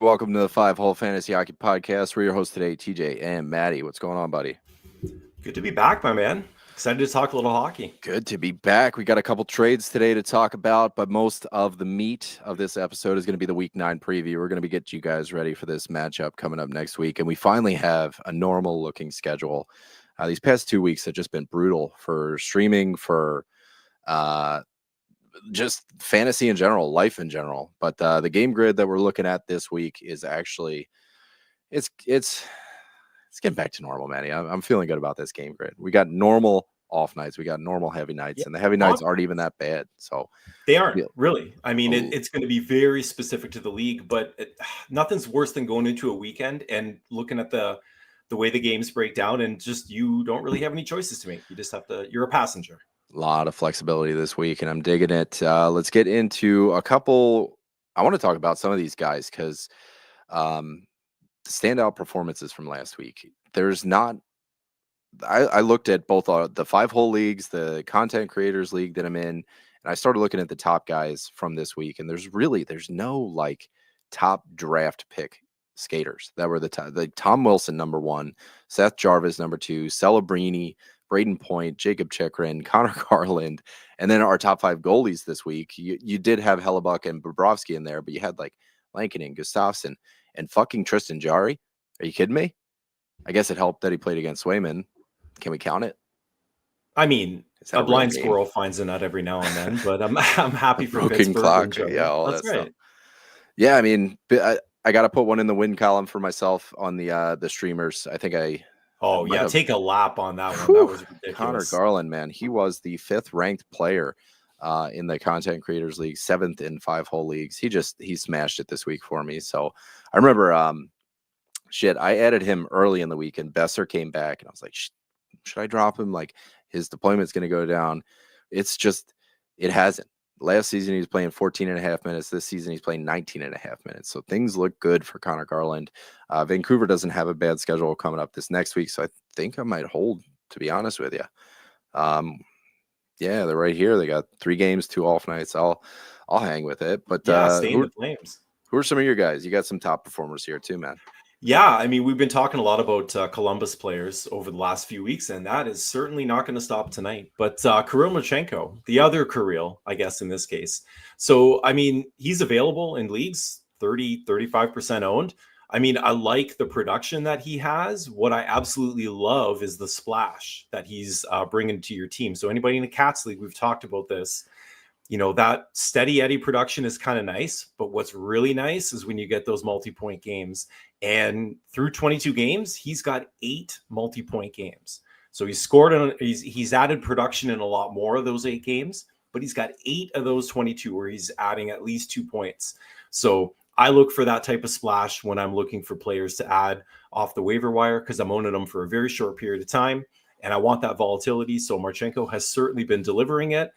Welcome to the Five Hole Fantasy Hockey Podcast. We're your hosts today, TJ and Maddie. What's going on, buddy? Good to be back, my man. Excited to talk a little hockey. Good to be back. We got a couple trades today to talk about, but most of the meat of this episode is going to be the Week 9 preview. We're going to get you guys ready for this matchup coming up next week, and we finally have a normal-looking schedule. These past 2 weeks have just been brutal for streaming, for just fantasy in general, life in general. But the game grid that we're looking at this week is actually it's getting back to normal, Manny. I'm feeling good about this game grid. We got normal off nights, we got normal heavy nights, and the heavy nights aren't even that bad. So they aren't really. I mean, it's going to be very specific to the league, but nothing's worse than going into a weekend and looking at the way the games break down, and just you don't really have any choices to make. You just have to. You're a passenger. A lot of flexibility this week, and I'm digging it. Let's get into a couple. I want to talk about some of these guys because standout performances from last week. There's not. I looked at both the 5-hole leagues, the content creators league that I'm in, and I started looking at the top guys from this week. And there's no like top draft pick skaters that were the top. Like Tom Wilson, number 1, Seth Jarvis, number 2, Celebrini, Braden Point, Jacob Chikrin, Connor Garland, and then our top 5 goalies this week. You did have Hellebuck and Bobrovsky in there, but you had like Lankinen, Gustafsson, and fucking Tristan Jarry. Are you kidding me? I guess it helped that he played against Swayman. Can we count it? I mean, a blind squirrel finds a nut every now and then, but I'm happy for broken clock. Yeah, all that's that right. Stuff. Yeah, I mean, I got to put one in the win column for myself on the streamers. I think I. Oh yeah, take a lap on that one. That was ridiculous. Connor Garland, man, he was the 5th ranked player in the Content Creators League, 7th in 5-hole leagues. He smashed it this week for me. So I remember, I added him early in the week, and Besser came back, and I was like, should I drop him? Like, his deployment's going to go down. It's just, it hasn't. Last season, he was playing 14.5 minutes. This season, he's playing 19.5 minutes. So things look good for Connor Garland. Vancouver doesn't have a bad schedule coming up this next week, so I think I might hold, to be honest with you. Yeah, they're right here. They got 3 games, 2 off nights. I'll hang with it. But stay in the Flames. Who are some of your guys? You got some top performers here too, man. Yeah, I mean, we've been talking a lot about Columbus players over the last few weeks, and that is certainly not going to stop tonight. But Kirill Marchenko, the other Kirill, I guess, in this case. So, I mean, he's available in leagues, 35% owned. I mean, I like the production that he has. What I absolutely love is the splash that he's bringing to your team. So anybody in the Cats League, we've talked about this. You know, that steady Eddie production is kind of nice, but what's really nice is when you get those multi-point games. And through 22 games, he's got 8 multi-point games. So he's scored on, he's added production in a lot more of those 8 games, but he's got 8 of those 22 where he's adding at least 2 points. So I look for that type of splash when I'm looking for players to add off the waiver wire, because I'm owning them for a very short period of time, and I want that volatility. So Marchenko has certainly been delivering it.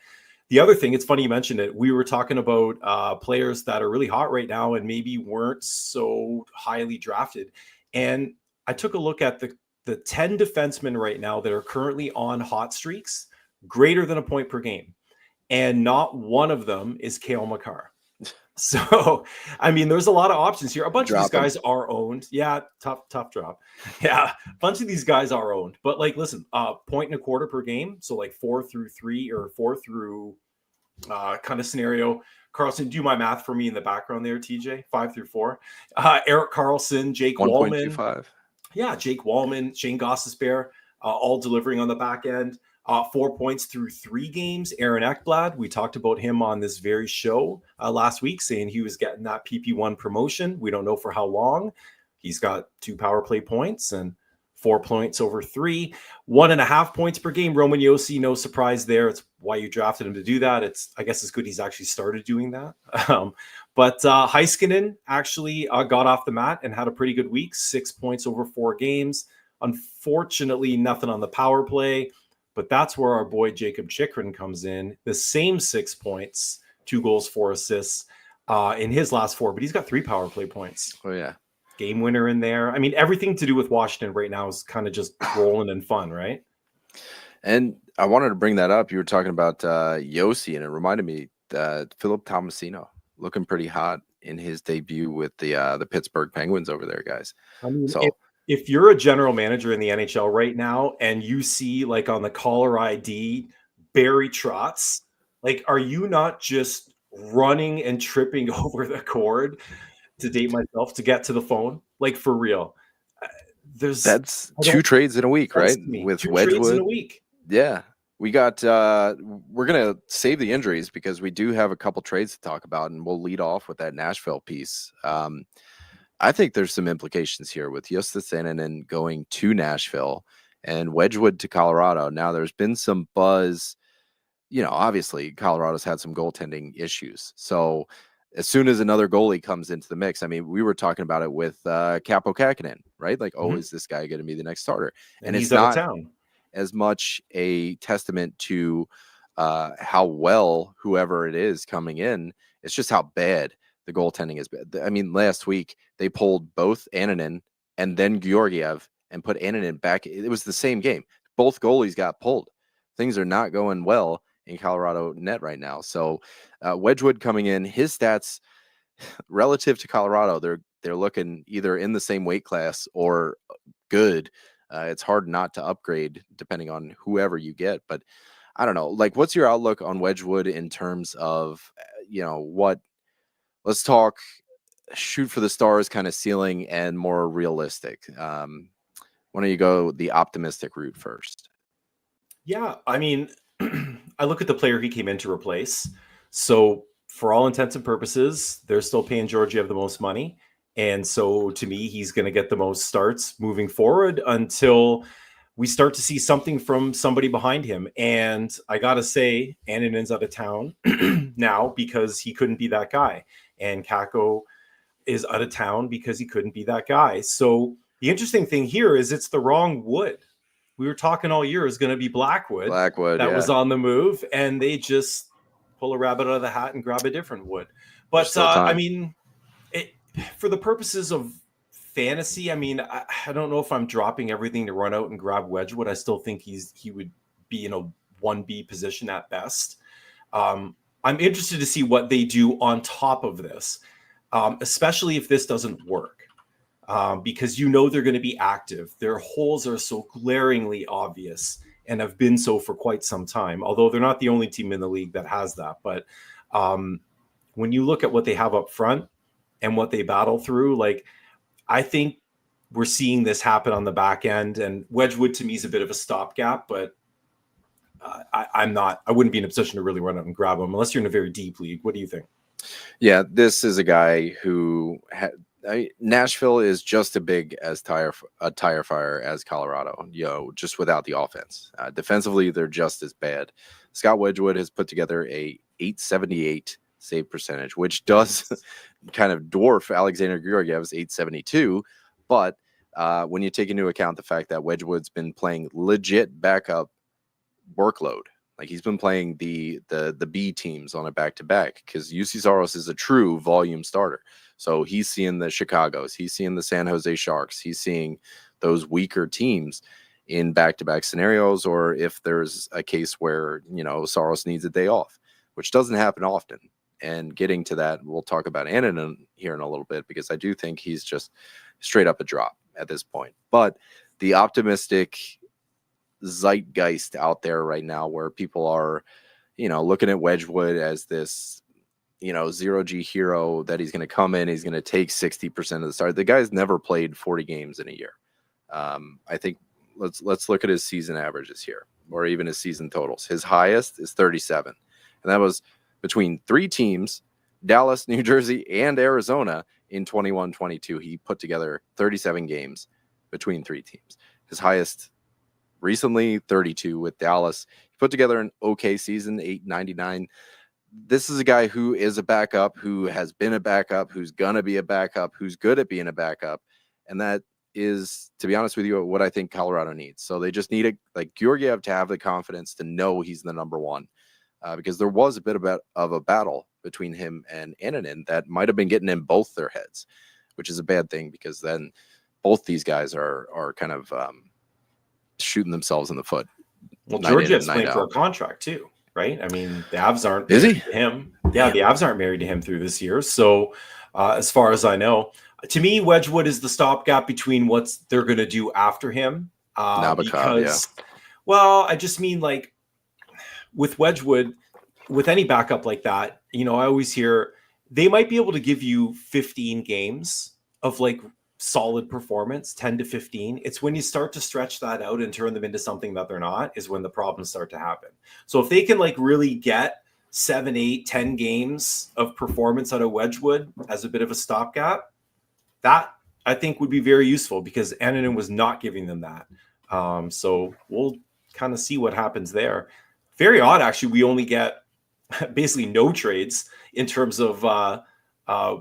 The other thing, it's funny you mentioned it. We were talking about players that are really hot right now and maybe weren't so highly drafted. And I took a look at the 10 defensemen right now that are currently on hot streaks, greater than a point per game. And not one of them is Cale Makar. So, I mean, there's a lot of options here. A bunch of these guys are owned. Yeah, tough drop. Yeah, a bunch of these guys are owned. But, like, listen, 1.25 per game. So, like 4 through 3 or 4 through kind of scenario. Carlson, do my math for me in the background there, TJ. 5 through 4. Erik Karlsson, Jake Wallman. Yeah, Jake Wallman, Shane Gostisbehere, all delivering on the back end. 4 points through 3 games. Aaron Ekblad, we talked about him on this very show last week, saying he was getting that PP1 promotion. We don't know for how long. He's got 2 power play points and 4 points over 3. 1.5 points per game. Roman Josi, no surprise there. It's why you drafted him to do that. I guess it's good he's actually started doing that. But Heiskanen actually got off the mat and had a pretty good week. 6 points over 4 games. Unfortunately, nothing on the power play. But that's where our boy Jacob Chikrin comes in. The same 6 points, 2 goals, 4 assists in his last 4. But he's got 3 power play points. Oh, yeah. Game winner in there. I mean, everything to do with Washington right now is kind of just rolling and fun, right? And I wanted to bring that up. You were talking about Josi, and it reminded me that Philip Tomasino looking pretty hot in his debut with the Pittsburgh Penguins over there, guys. I mean, So if you're a general manager in the NHL right now and you see like on the caller ID Barry Trotz, like, are you not just running and tripping over the cord, to date myself, to get to the phone? Like, for real. That's 2 trades in a week, right? With 2 trades in a week. Yeah. We got we're gonna save the injuries because we do have a couple trades to talk about, and we'll lead off with that Nashville piece. I think there's some implications here with Justus Annunen going to Nashville and Wedgwood to Colorado. Now, there's been some buzz. Obviously, Colorado's had some goaltending issues. So as soon as another goalie comes into the mix, I mean, we were talking about it with Kaapo Kähkönen, right? Like, is this guy going to be the next starter? And it's not out of town. As much a testament to how well whoever it is coming in. It's just how bad the goaltending is. I mean, last week they pulled both Annunen and then Georgiev and put Annunen back. It was the same game. Both goalies got pulled. Things are not going well in Colorado net right now. So Wedgwood coming in, his stats relative to Colorado, they're looking either in the same weight class or good. It's hard not to upgrade depending on whoever you get. But I don't know. Like, what's your outlook on Wedgwood in terms of, what? Let's talk shoot for the stars kind of ceiling and more realistic. Why don't you go the optimistic route first? Yeah, I mean, I look at the player he came in to replace. So for all intents and purposes, they're still paying Georgiev the most money. And so to me, he's going to get the most starts moving forward until we start to see something from somebody behind him. And I got to say, Annunen's out of town now because he couldn't be that guy. And Kakko is out of town because he couldn't be that guy. So the interesting thing here is it's the wrong wood. We were talking all year is going to be Blackwood. That was on the move. And they just pull a rabbit out of the hat and grab a different wood. But I mean, for the purposes of fantasy, I mean, I don't know if I'm dropping everything to run out and grab Wedgwood. I still think he would be in a 1B position at best. I'm interested to see what they do on top of this, especially if this doesn't work, because they're going to be active. Their holes are so glaringly obvious and have been so for quite some time, although they're not the only team in the league that has that. But when you look at what they have up front and what they battle through, like, I think we're seeing this happen on the back end, and Wedgwood to me is a bit of a stopgap, but I wouldn't be in a position to really run up and grab him unless you're in a very deep league. What do you think? Yeah, this is a guy who Nashville is just as big as a tire fire as Colorado, just without the offense. Defensively, they're just as bad. Scott Wedgwood has put together a .878 save percentage, which does kind of dwarf Alexander Georgiev's .872. But when you take into account the fact that Wedgwood's been playing legit backup workload, like he's been playing the B teams on a back-to-back, because UC Saros is a true volume starter. So he's seeing the Chicagos, he's seeing the San Jose Sharks, he's seeing those weaker teams in back-to-back scenarios, or if there's a case where, Saros needs a day off, which doesn't happen often. And getting to that, we'll talk about Annunen here in a little bit, because I do think he's just straight up a drop at this point. But the optimistic zeitgeist out there right now, where people are, looking at Wedgwood as this, zero G hero, that he's going to come in, he's going to take 60% of the start. The guy's never played 40 games in a year. I think let's look at his season averages here, or even his season totals. His highest is 37, and that was between 3 teams, Dallas, New Jersey, and Arizona in 21-22. He put together 37 games between 3 teams. His highest recently, 32 with Dallas. He put together an okay season, 899. This is a guy who is a backup, who has been a backup, who's going to be a backup, who's good at being a backup. And that is, to be honest with you, what I think Colorado needs. So they just need Georgiev to have the confidence to know he's the number one. Because there was a bit of a battle between him and Annunen that might have been getting in both their heads, which is a bad thing, because then both these guys are kind of shooting themselves in the foot. Well, Georgiev's playing for a contract too, right? I mean, the Avs aren't married to him. Yeah, the Avs aren't married to him through this year. So as far as I know. To me, Wedgwood is the stopgap between what they're going to do after him. Nabokov, yeah. Because, well, I just mean like with Wedgwood, with any backup like that, I always hear they might be able to give you 15 games of like solid performance, 10 to 15. It's when you start to stretch that out and turn them into something that they're not is when the problems start to happen. So if they can like really get 7, 8, 10 games of performance out of Wedgwood as a bit of a stopgap, that I think would be very useful because Annunen was not giving them that. So we'll kind of see what happens there. Very odd, actually. We only get basically no trades in terms of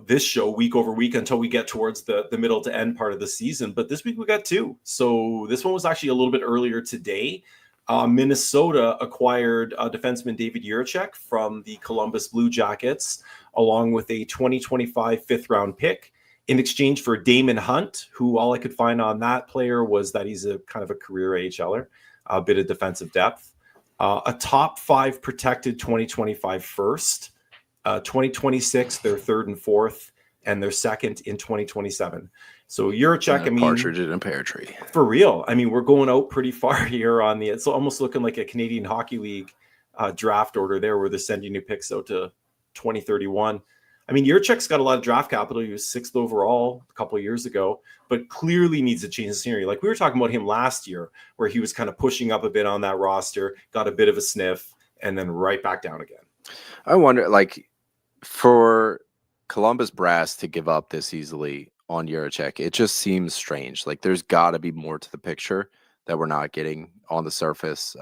this show week over week until we get towards the middle to end part of the season. But this week we got 2. So this one was actually a little bit earlier today. Minnesota acquired defenseman David Jiricek from the Columbus Blue Jackets, along with a 2025 fifth-round pick in exchange for Damon Hunt, who all I could find on that player was that he's a kind of a career AHLer, a bit of defensive depth, a top 5 protected 2025 first, 2026, their 3rd and 4th, and their 2nd in 2027. So Jiricek, I mean, partridge in a pear tree. For real. I mean, we're going out pretty far here on it's almost looking like a Canadian Hockey League draft order there where they're sending new picks out to 2031. I mean, Jiricek's got a lot of draft capital. He was 6th overall a couple of years ago, but clearly needs a change of scenery. Like we were talking about him last year, where he was kind of pushing up a bit on that roster, got a bit of a sniff, and then right back down again. I wonder, like, for Columbus Brass to give up this easily on Jiricek, it just seems strange. Like there's got to be more to the picture that we're not getting on the surface.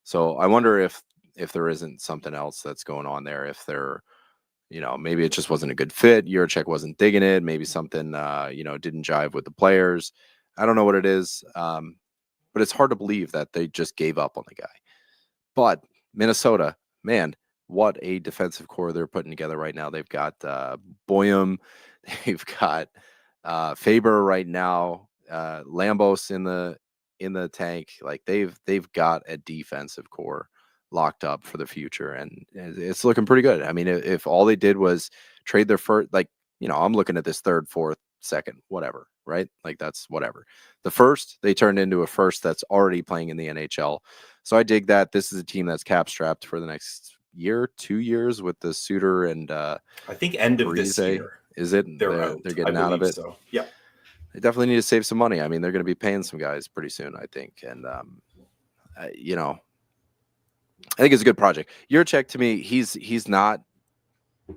So I wonder if there isn't something else that's going on there. If they're, maybe it just wasn't a good fit. Jiricek wasn't digging it. Maybe something, didn't jive with the players. I don't know what it is. But it's hard to believe that they just gave up on the guy. But Minnesota, man, what a defensive core they're putting together right now. They've got Boyum, they've got Faber right now, Lambos in the tank. Like they've got a defensive core locked up for the future, and it's looking pretty good. I mean, if all they did was trade their first, like, I'm looking at this 3rd, 4th, 2nd, whatever, right? Like that's whatever. The first they turned into a first that's already playing in the NHL. So I dig that. This is a team that's cap strapped for the next year, 2 years with the Suter and I think end of Parise. This year. Is it? They're getting out of it. So. Yeah. They definitely need to save some money. I mean, they're going to be paying some guys pretty soon, I think. And I think it's a good project. Jiricek, to me, he's not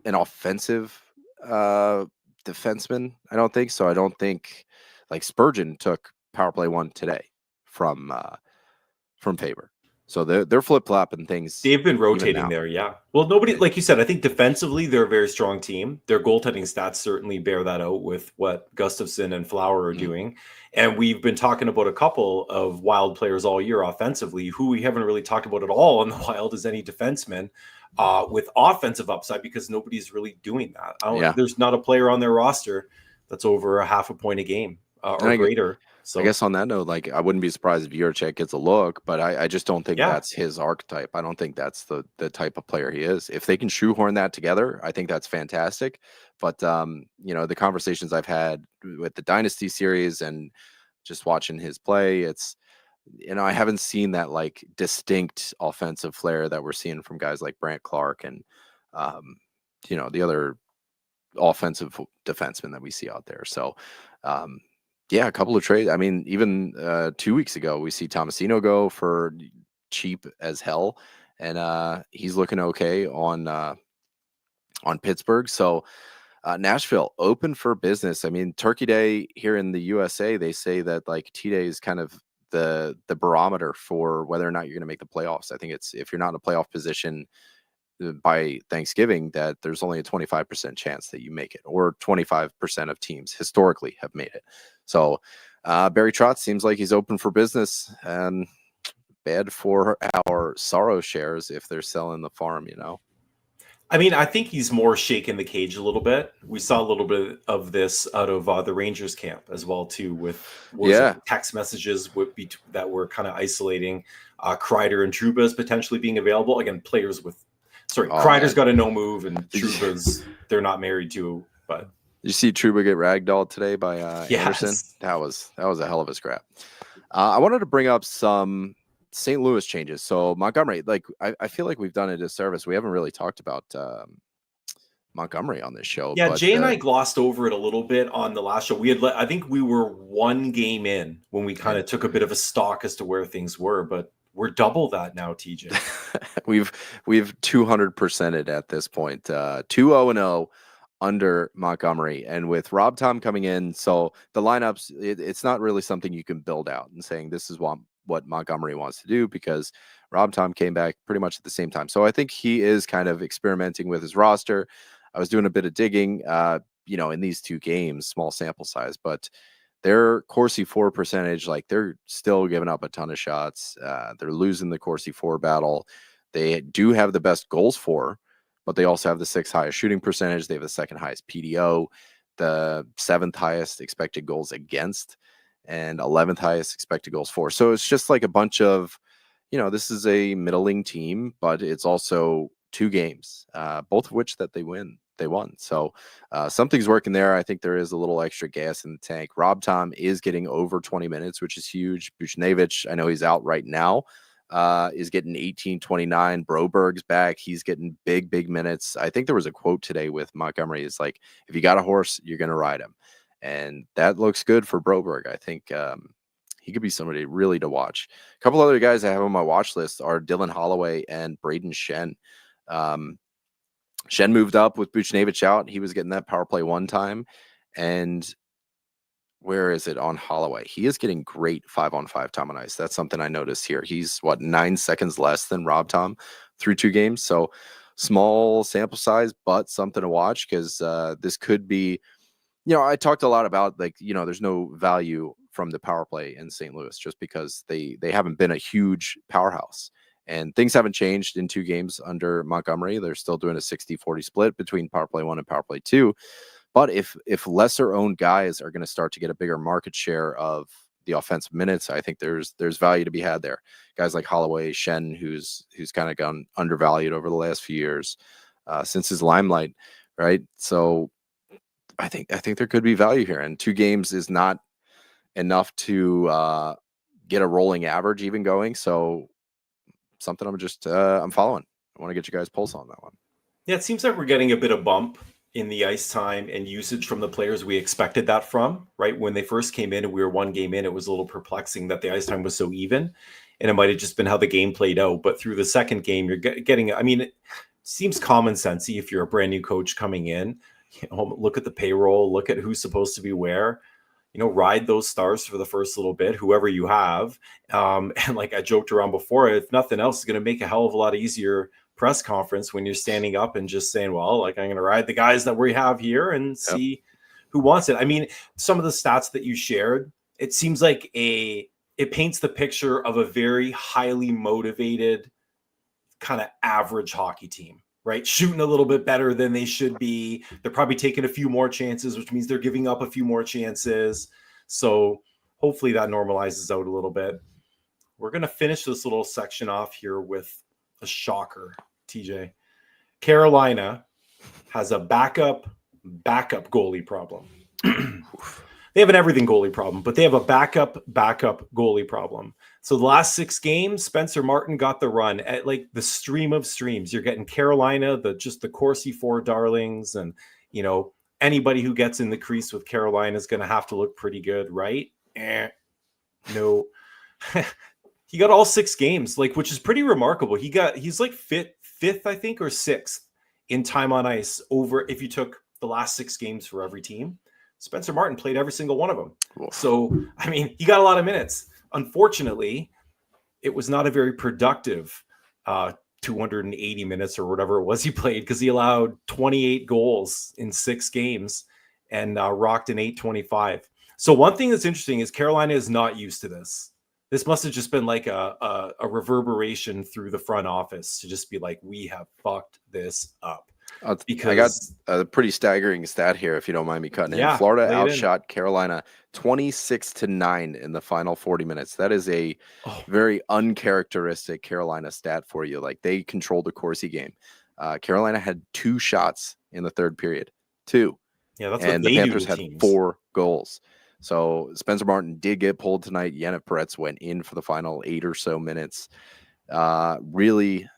an offensive defenseman. I don't think so. I don't think like Spurgeon took power play 1 today from Faber. So they're flip-flopping things. They've been rotating there, yeah. Well, nobody, like you said, I think defensively they're a very strong team. Their goaltending stats certainly bear that out with what Gustafsson and Flower are doing. And we've been talking about a couple of Wild players all year offensively. Who we haven't really talked about at all in the Wild is any defenseman with offensive upside, because nobody's really doing that. There's not a player on their roster that's over a half a point a game or greater. So I guess on that note, like I wouldn't be surprised if Jiricek gets a look, but I just don't think that's his archetype. I don't think that's the type of player he is. If they can shoehorn that together, I think that's fantastic. But the conversations I've had with the Dynasty series and just watching his play, it's I haven't seen that like distinct offensive flair that we're seeing from guys like Brandt Clark and the other offensive defensemen that we see out there. So yeah, a couple of trades. I mean, even 2 weeks ago, we see Tomasino go for cheap as hell, and he's looking okay on Pittsburgh. So Nashville open for business. I mean, Turkey Day here in the USA, they say that like T-Day is kind of the barometer for whether or not you're going to make the playoffs. I think it's if you're not in a playoff position by Thanksgiving, that there's only a 25% chance that you make it, or 25% of teams historically have made it. So Barry Trotz seems like he's open for business, and bad for our Sorrow shares if they're selling the farm, I mean, I think he's more shaking the cage a little bit. We saw a little bit of this out of the Rangers camp as well, too, with text messages that were kind of isolating Kreider and Trouba potentially being available. Again, players with Kreider's got a no move, and Trouba's they're not married to But you see Trouba get ragdolled today by Anderson? yes, That was a hell of a scrap. I wanted to bring up some St. Louis changes. So Montgomery, like I feel like we've done a disservice. We haven't really talked about Montgomery on this show. yeah. But Jay and I glossed over it a little bit on the last show. I think we were one game in when we kind of took a bit of a stock as to where things were, but we're double that now, TJ. we've 200%ed at this point. 2-0-0 under Montgomery, and with Rob Tom coming in, so the lineups, it's not really something you can build out and saying this is what Montgomery wants to do, because Rob Tom came back pretty much at the same time. So I think he is kind of experimenting with his roster. I was doing a bit of digging, in these 2 games, small sample size, but their Corsi 4 percentage, like they're still giving up a ton of shots. They're losing the Corsi 4 battle. They do have the best goals for, but they also have the 6th highest shooting percentage. They have the 2nd highest PDO, the 7th highest expected goals against, and 11th highest expected goals for. So it's just like a bunch of, this is a middling team, but it's also 2 games, both of which that they won. So something's working there. I think there is a little extra gas in the tank. Rob Tom is getting over 20 minutes, which is huge. Buchnevich, I know he's out right now, is getting 18, 29. Broberg's back. He's getting big minutes. I think there was a quote today with Montgomery. It's like, if you got a horse, you're going to ride him. And that looks good for Broberg. I think he could be somebody really to watch. A couple other guys I have on my watch list are Dylan Holloway and Braden Shen. Shen moved up with Buchnevich out. He was getting that power play 1 time. And where is it on Holloway? He is getting great 5-on-5 time on ice. That's something I noticed here. He's 9 seconds less than Rob Tom through 2 games. So small sample size, but something to watch, because this could be, I talked a lot about, like, there's no value from the power play in St. Louis just because they haven't been a huge powerhouse. And things haven't changed in 2 games under Montgomery. They're still doing a 60-40 split between power play 1 and power play 2. But if lesser owned guys are going to start to get a bigger market share of the offensive minutes, I think there's value to be had there. Guys like Holloway, Shen, who's kind of gone undervalued over the last few years since his limelight, right? So I think there could be value here. And 2 games is not enough to get a rolling average even going. So something I'm following. I want to get you guys' pulse on that one. Yeah, it seems like we're getting a bit of bump in the ice time and usage from the players we expected that from, right? When they first came in and we were 1 game in, it was a little perplexing that the ice time was so even, and it might have just been how the game played out. But through the second game, you're getting, it seems common sensey if you're a brand new coach coming in, look at the payroll, look at who's supposed to be where, ride those stars for the first little bit, whoever you have. And like I joked around before, if nothing else, it's going to make a hell of a lot easier press conference when you're standing up and just saying, well, like, I'm going to ride the guys that we have here and see who wants it. Some of the stats that you shared, it seems like it paints the picture of a very highly motivated kind of average hockey team, right? Shooting a little bit better than they should be. They're probably taking a few more chances, which means they're giving up a few more chances. So hopefully that normalizes out a little bit. We're going to finish this little section off here with a shocker, TJ. Carolina has a backup goalie problem. They have an everything goalie problem, but they have a backup goalie problem. So the last 6 games, Spencer Martin got the run at like the stream of streams. You're getting Carolina, the Corsi 4 darlings, and anybody who gets in the crease with Carolina is going to have to look pretty good, right? No. He got all 6 games, which is pretty remarkable. He's like fifth, I think, or 6th in time on ice over if you took the last 6 games for every team. Spencer Martin played every single one of them. Oof. So, he got a lot of minutes. Unfortunately, it was not a very productive 280 minutes or whatever it was he played, because he allowed 28 goals in 6 games and rocked an 825. So one thing that's interesting is Carolina is not used to this. This must have just been like a reverberation through the front office to just be like, we have fucked this up. Because I got a pretty staggering stat here, if you don't mind me cutting in. Florida outshot Carolina 26-9 in the final 40 minutes. That is a very uncharacteristic Carolina stat for you. Like, they controlled the Corsi game. Carolina had 2 shots in the third period. 2. Yeah, that's what and the they do Panthers to had teams. 4 goals. So Spencer Martin did get pulled tonight. Yaniv Peretz went in for the final 8 or so minutes. Really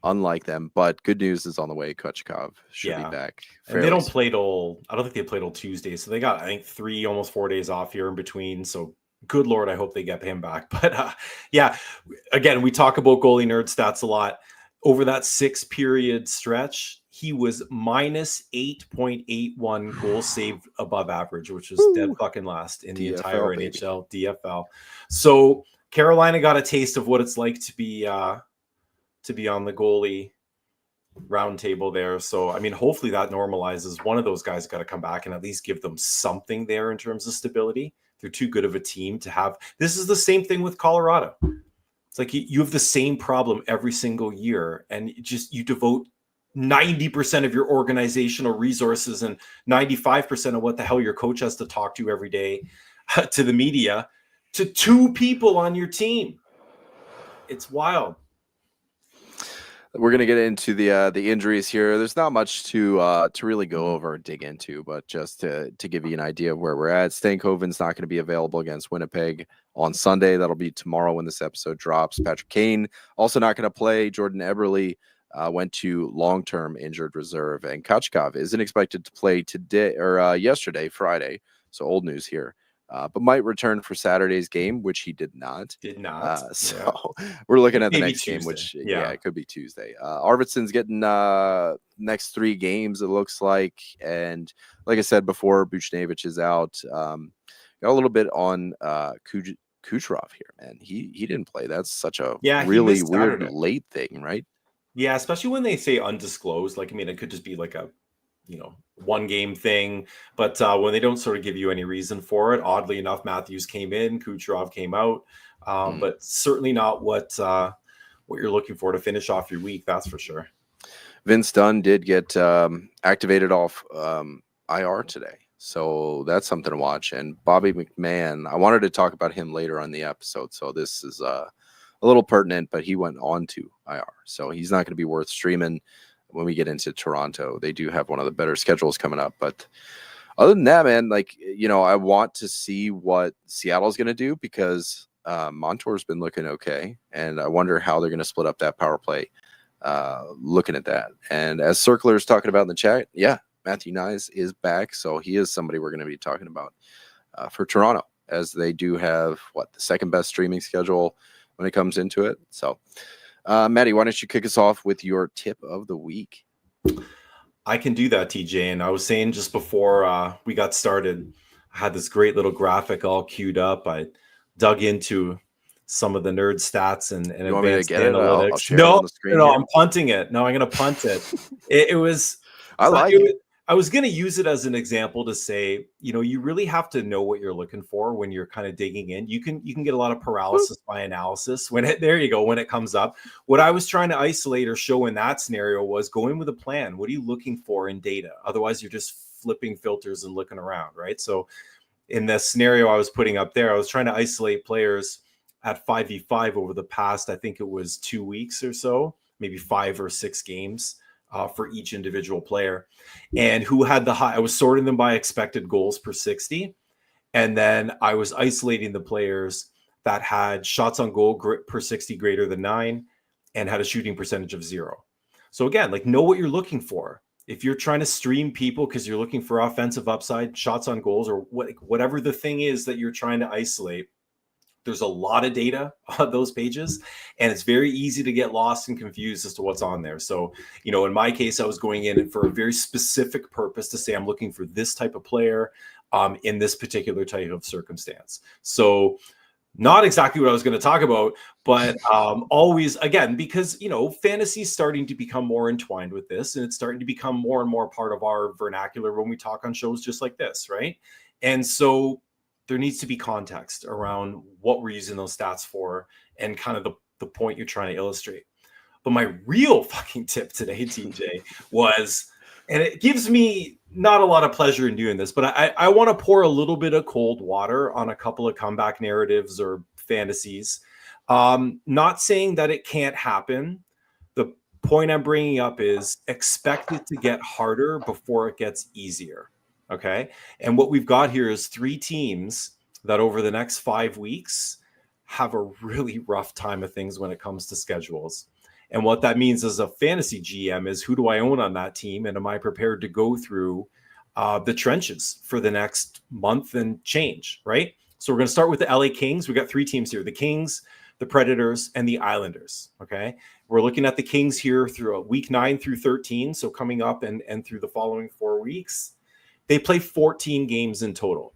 unlike them, but good news is on the way. Kochkov should be back. And they don't Soon. play till, I don't think they play till Tuesday. So they got, I think, 3, almost 4 days off here in between. So good Lord, I hope they get him back. But yeah, again, we talk about goalie nerd stats a lot. Over that 6-period stretch, he was minus 8.81 goals saved above average, which was dead fucking last in the DFL, entire baby. NHL DFL. So Carolina got a taste of what it's like to be on the goalie roundtable there. So, I mean, hopefully that normalizes. One of those guys got to come back and at least give them something there in terms of stability. They're too good of a team to have. This is the same thing with Colorado. It's like you have the same problem every single year, and you devote 90% of your organizational resources and 95% of what the hell your coach has to talk to every day to the media to 2 people on your team. It's wild. We're gonna get into the injuries here. There's not much to really go over or dig into, but just to give you an idea of where we're at. Stankoven's not going to be available against Winnipeg on Sunday. That'll be tomorrow when this episode drops. Patrick Kane also not going to play. Jordan Eberle went to long-term injured reserve, and Kochkov isn't expected to play today or yesterday, Friday. So old news here. But might return for Saturday's game, which he did not. So we're looking at the next Tuesday. game, which it could be Tuesday. Arvidsson's getting next 3 games, it looks like. And like I said before, Buchnevich is out. Got a little bit on Kucherov here, man. He didn't play. That's such a really weird late thing, right? Yeah, especially when they say undisclosed. Like, I mean, it could just be like a 1-game thing, but when they don't sort of give you any reason for it, oddly enough, Matthews came in, Kucherov came out, but certainly not what you're looking for to finish off your week. That's for sure. Vince Dunn did get activated off IR today, so that's something to watch. And Bobby McMahon, I wanted to talk about him later on the episode, so this is a little pertinent, but he went on to IR, so he's not going to be worth streaming. When we get into Toronto, they do have one of the better schedules coming up. But other than that, man, I want to see what Seattle's going to do because Montour's been looking okay. And I wonder how they're going to split up that power play looking at that. And as Circler's talking about in the chat, Matthew Knies is back. So he is somebody we're going to be talking about for Toronto, as they do have, the second best streaming schedule when it comes into it. So Maddie, why don't you kick us off with your tip of the week? I can do that, TJ. And I was saying just before we got started, I had this great little graphic all queued up. I dug into some of the nerd stats and you want advanced me to get analytics. It? I'll share it on the screen. No, I'm punting it. No, I'm going to punt it. It was. I like it. I was going to use it as an example to say, you really have to know what you're looking for when you're kind of digging in. You can get a lot of paralysis by analysis when it comes up. What I was trying to isolate or show in that scenario was go in with a plan. What are you looking for in data? Otherwise, you're just flipping filters and looking around, right? So in the scenario I was putting up there, I was trying to isolate players at 5v5 over the past, I think it was 2 weeks or so, maybe 5 or 6 games. For each individual player, and who had the high. I was sorting them by expected goals per 60, and then I was isolating the players that had shots on goal per 60 greater than 9 and had a shooting percentage of 0. So again, know what you're looking for. If you're trying to stream people because you're looking for offensive upside, shots on goals, or whatever the thing is that you're trying to isolate, there's a lot of data on those pages, and it's very easy to get lost and confused as to what's on there. So, in my case, I was going in for a very specific purpose to say I'm looking for this type of player in this particular type of circumstance. So not exactly what I was going to talk about, but always, again, because, fantasy is starting to become more entwined with this, and it's starting to become more and more part of our vernacular when we talk on shows just like this, right? And so there needs to be context around what we're using those stats for and kind of the point you're trying to illustrate. But my real fucking tip today, TJ, was, and it gives me not a lot of pleasure in doing this, but I want to pour a little bit of cold water on a couple of comeback narratives or fantasies. Not saying that it can't happen. The point I'm bringing up is expect it to get harder before it gets easier. Okay. And what we've got here is 3 teams that over the next 5 weeks have a really rough time of things when it comes to schedules. And what that means as a fantasy GM is, who do I own on that team? And am I prepared to go through the trenches for the next month and change, right? So we're going to start with the LA Kings. We got 3 teams here: the Kings, the Predators, and the Islanders. Okay. We're looking at the Kings here through week 9 through 13. So coming up and through the following 4 weeks, they play 14 games in total.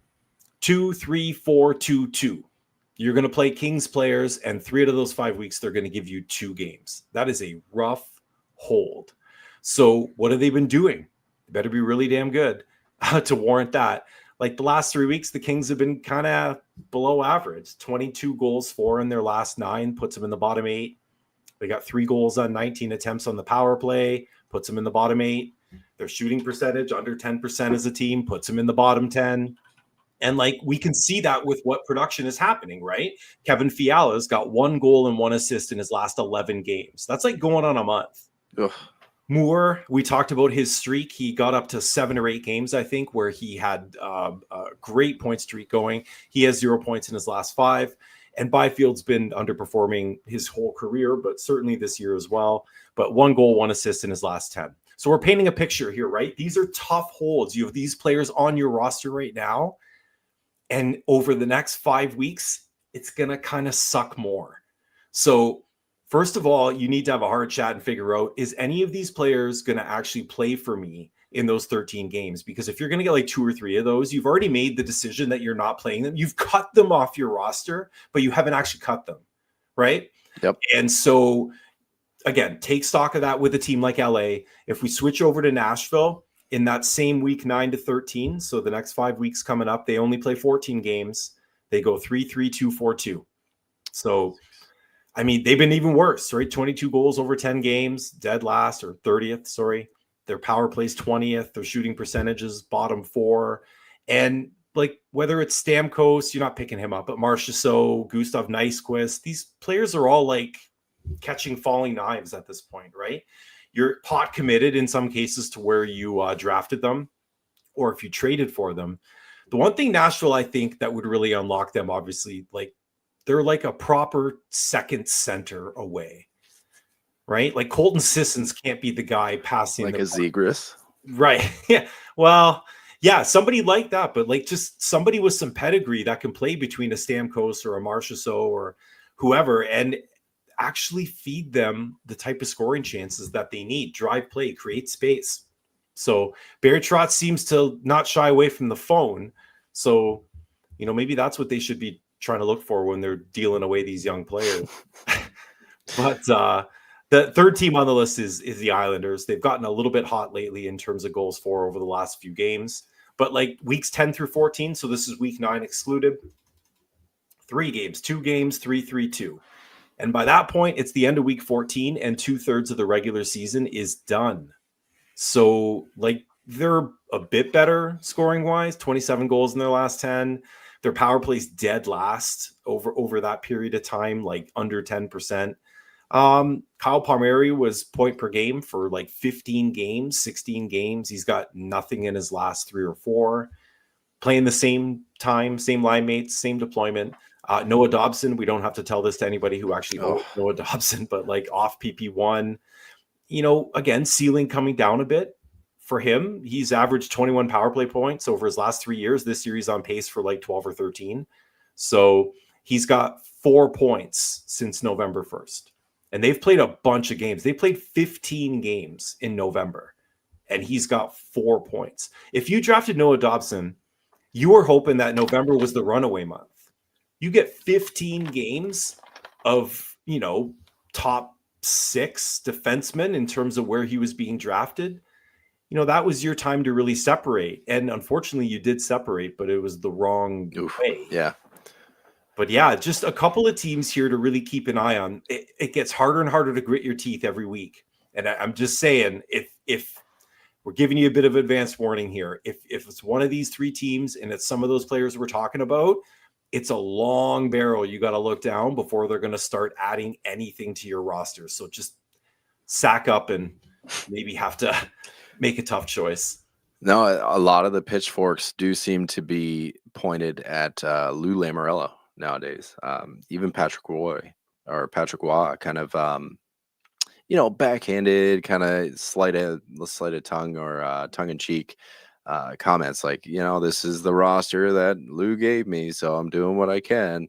2, 3, 4, 2, 2. You're going to play Kings players, and 3 out of those 5 weeks, they're going to give you 2 games. That is a rough hold. So what have they been doing? They better be really damn good to warrant that. Like the last 3 weeks, the Kings have been kind of below average. 22 goals for in their last 9, puts them in the bottom 8. They got 3 goals on 19 attempts on the power play, puts them in the bottom 8. Their shooting percentage under 10% as a team, puts them in the bottom 10. And like, we can see that with what production is happening, right? Kevin Fiala's got 1 goal and 1 assist in his last 11 games. That's like going on a month. Ugh. Moore, we talked about his streak. He got up to 7 or 8 games, I think, where he had a great point streak going. He has 0 points in his last 5. And Byfield's been underperforming his whole career, but certainly this year as well. But 1 goal, 1 assist in his last 10. So we're painting a picture here, right? These are tough holds. You have these players on your roster right now. And over the next 5 weeks, it's going to kind of suck more. So first of all, you need to have a hard chat and figure out, is any of these players going to actually play for me in those 13 games? Because if you're going to get like 2 or 3 of those, you've already made the decision that you're not playing them. You've cut them off your roster, but you haven't actually cut them, right? Yep. And so, again, take stock of that with a team like LA. If we switch over to Nashville, in that same week 9 to 13, so the next 5 weeks coming up, they only play 14 games. They go 3-3-2-4-2. So, I mean, they've been even worse, right? 22 goals over 10 games, dead last, or 30th, sorry. Their power plays 20th. Their shooting percentages, bottom 4. And like, whether it's Stamkos, you're not picking him up, but Marchessault, Gustav Nyquist, these players are all like catching falling knives at this point, right? You're pot committed in some cases to where you drafted them, or if you traded for them. The one thing Nashville, I think, that would really unlock them, obviously, like, they're like a proper second center away, right? Like Colton Sissons can't be the guy passing like a Zegras. Right. Yeah. Well, yeah, somebody like that, but like just somebody with some pedigree that can play between a Stamkos or a Marchessault or whoever, and actually feed them the type of scoring chances that they need. Drive play, create space. So Barry Trotz seems to not shy away from the phone. So, you know, maybe that's what they should be trying to look for when they're dealing away these young players. But the third team on the list is the Islanders. They've gotten a little bit hot lately in terms of goals for over the last few games. But like weeks 10 through 14, so this is week 9 excluded, 3 games, 2 games, 3-3-2. And by that point, it's the end of week 14 and 2/3 of the regular season is done. So like they're a bit better scoring wise, 27 goals in their last 10. Their power play's dead last over that period of time, like under 10%. Kyle Palmieri was point per game for like 15 games, 16 games. He's got nothing in his last 3 or 4. Playing the same time, same line mates, same deployment. Noah Dobson, we don't have to tell this to anybody who actually owns Noah Dobson, but like off PP1, you know, again, ceiling coming down a bit for him. He's averaged 21 power play points over his last 3 years. This year he's on pace for like 12 or 13. So he's got 4 points since November 1st. And they've played a bunch of games. They played 15 games in November, and he's got 4 points. If you drafted Noah Dobson, you were hoping that November was the runaway month. You get 15 games of, you know, top 6 defensemen in terms of where he was being drafted. You know, that was your time to really separate. And unfortunately, you did separate, but it was the wrong way. Yeah. But yeah, just a couple of teams here to really keep an eye on. It gets harder and harder to grit your teeth every week. And I'm just saying, if we're giving you a bit of advance warning here, if it's one of these 3 teams and it's some of those players we're talking about, it's a long barrel you got to look down before they're going to start adding anything to your roster. So just sack up and maybe have to make a tough choice. No, a lot of the pitchforks do seem to be pointed at Lou Lamoriello nowadays. Even Patrick Roy kind of backhanded, kind of slighted tongue or tongue in cheek comments like, this is the roster that Lou gave me, so I'm doing what I can.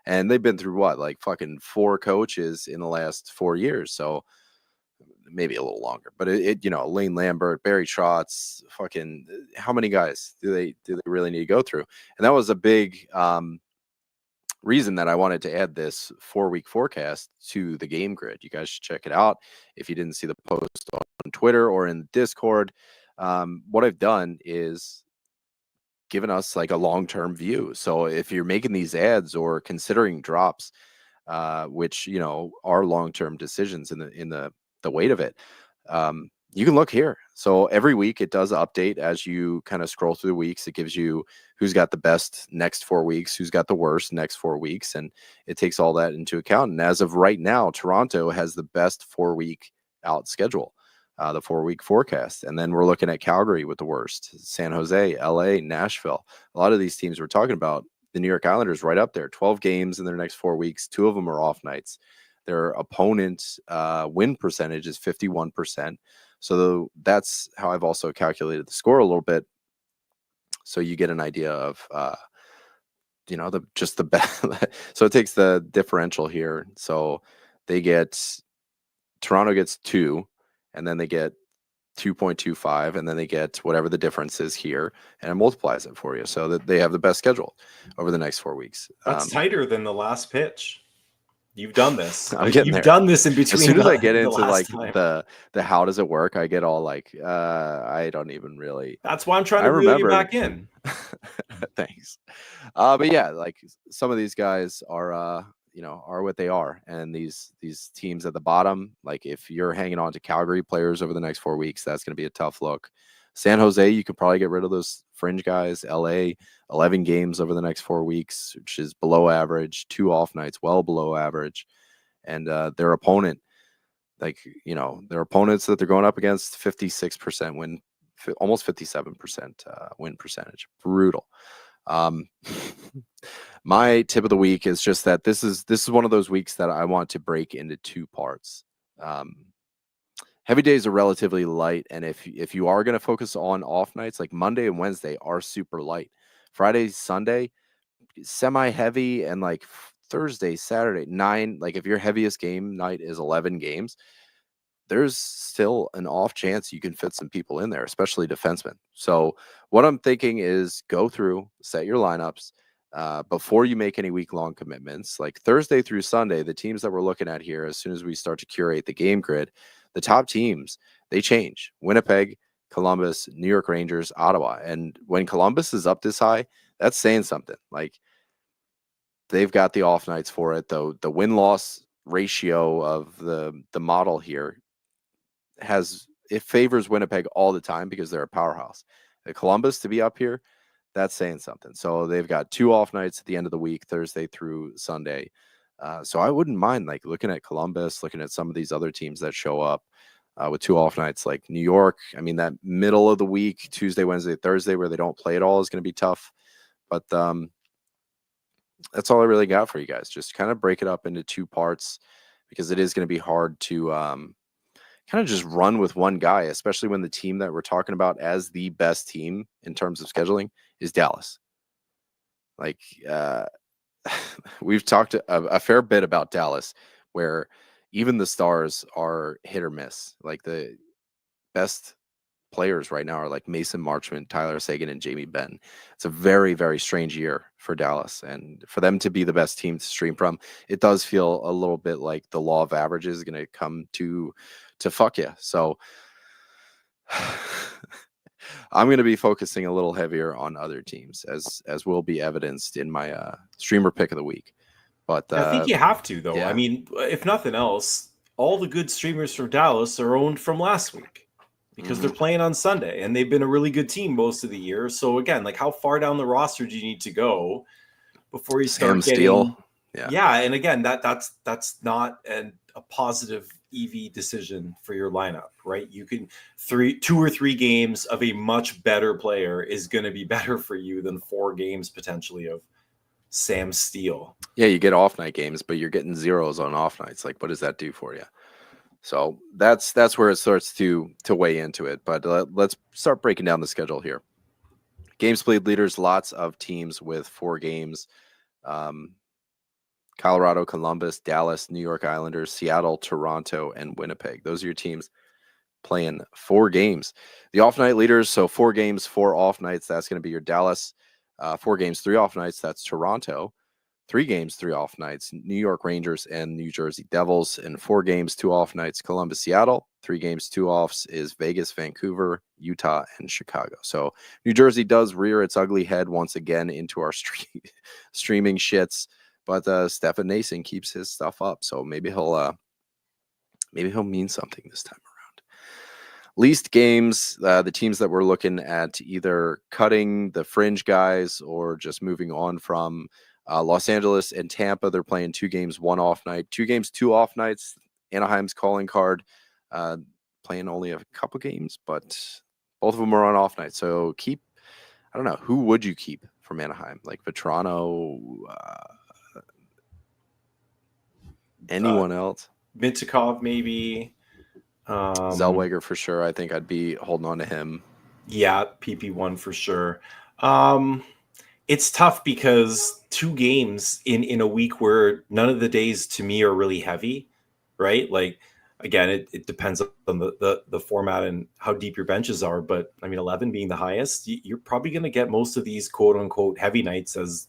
And they've been through what, like fucking 4 coaches in the last 4 years, so maybe a little longer. But Lane Lambert, Barry Trotz, fucking how many guys do they really need to go through? And that was a big reason that I wanted to add this 4-week forecast to the game grid. You guys should check it out if you didn't see the post on Twitter or in Discord. What I've done is given us like a long-term view. So if you're making these ads or considering drops, which are long-term decisions in the weight of it, you can look here. So every week it does update as you kind of scroll through the weeks. It gives you who's got the best next 4 weeks, who's got the worst next 4 weeks, and it takes all that into account. And as of right now, Toronto has the best 4-week out schedule, the 4-week forecast. And then we're looking at Calgary with the worst, San Jose, LA, Nashville. A lot of these teams we're talking about, the New York Islanders right up there, 12 games in their next 4 weeks. 2 of them are off nights. Their opponent win percentage is 51%. So that's how I've also calculated the score a little bit. So you get an idea of, the best. So it takes the differential here. So Toronto gets 2, and then they get 2.25, and then they get whatever the difference is here, and it multiplies it for you. So that they have the best schedule over the next 4 weeks. That's tighter than the last pitch. You've done this. You've done this in between. As soon as I get into like the how does it work, I get all like, I don't even really. That's why I'm trying to reel you back in. Thanks. But yeah, like some of these guys are what they are, and these teams at the bottom, like if you're hanging on to Calgary players over the next 4 weeks, that's going to be a tough look. San Jose, you could probably get rid of those fringe guys. LA, 11 games over the next 4 weeks, which is below average. 2 off nights, well below average. And their opponent, their opponents that they're going up against, 56% win, almost 57% win percentage. Brutal. My tip of the week is just that this is one of those weeks that I want to break into 2 parts. Heavy days are relatively light, and if you are going to focus on off nights, like Monday and Wednesday are super light. Friday, Sunday, semi-heavy, and like Thursday, Saturday, 9. Like if your heaviest game night is 11 games, there's still an off chance you can fit some people in there, especially defensemen. So what I'm thinking is go through, set your lineups before you make any week-long commitments. Like Thursday through Sunday, the teams that we're looking at here, as soon as we start to curate the game grid, the top teams, they change. Winnipeg, Columbus, New York Rangers, Ottawa. And when Columbus is up this high, that's saying something. Like they've got the off nights for it, though. The win-loss ratio of the model here it favors Winnipeg all the time because they're a powerhouse. The Columbus to be up here, that's saying something. So they've got 2 off nights at the end of the week, Thursday through Sunday. So I wouldn't mind like looking at Columbus, looking at some of these other teams that show up with 2 off nights, like New York. I mean, that middle of the week, Tuesday, Wednesday, Thursday, where they don't play at all is going to be tough. But that's all I really got for you guys. Just kind of break it up into 2 parts because it is going to be hard to kind of just run with one guy, especially when the team that we're talking about as the best team in terms of scheduling is Dallas. Like, we've talked a fair bit about Dallas, where even the stars are hit or miss. Like the best players right now are like Mason Marchment, Tyler Seguin, and Jamie Benn. It's a very, very strange year for Dallas, and for them to be the best team to stream from, it does feel a little bit like the law of averages is going to come to fuck you. So I'm going to be focusing a little heavier on other teams, as will be evidenced in my streamer pick of the week. But I think you have to, though. Yeah. I mean, if nothing else, all the good streamers from Dallas are owned from last week because they're playing on Sunday, and they've been a really good team most of the year. So again, like how far down the roster do you need to go before you start Sam getting Steele. Yeah, and again, that's not a positive easy decision for your lineup, right? You can 2 or 3 games of a much better player is going to be better for you than 4 games potentially of Sam Steele. Yeah, you get off night games, but you're getting zeros on off nights. Like, what does that do for you? So that's where it starts to weigh into it. But let's start breaking down the schedule here. Games played leaders, lots of teams with 4 games. Colorado, Columbus, Dallas, New York Islanders, Seattle, Toronto, and Winnipeg. Those are your teams playing 4 games. The off night leaders, so 4 games, 4 off nights. That's going to be your Dallas. 4 games, 3 off nights. That's Toronto. 3 games, 3 off nights. New York Rangers and New Jersey Devils. And 4 games, 2 off nights. Columbus, Seattle. 3 games, 2 offs is Vegas, Vancouver, Utah, and Chicago. So New Jersey does rear its ugly head once again into our streaming shits. But Stefan Noesen keeps his stuff up, so maybe he'll mean something this time around. Least games, the teams that we're looking at either cutting the fringe guys or just moving on from Los Angeles and Tampa. They're playing 2 games, 1 off night. 2 games, 2 off nights. Anaheim's calling card, playing only a couple games, but both of them are on off nights. So I don't know, who would you keep from Anaheim? Like Vetrano, anyone else? Mintyukov maybe. Zellweger for sure. I think I'd be holding on to him. Yeah, PP1 for sure. It's tough because 2 games in a week where none of the days to me are really heavy, right? Like, again, it depends on the format and how deep your benches are. But I mean, 11 being the highest, you're probably going to get most of these quote unquote heavy nights as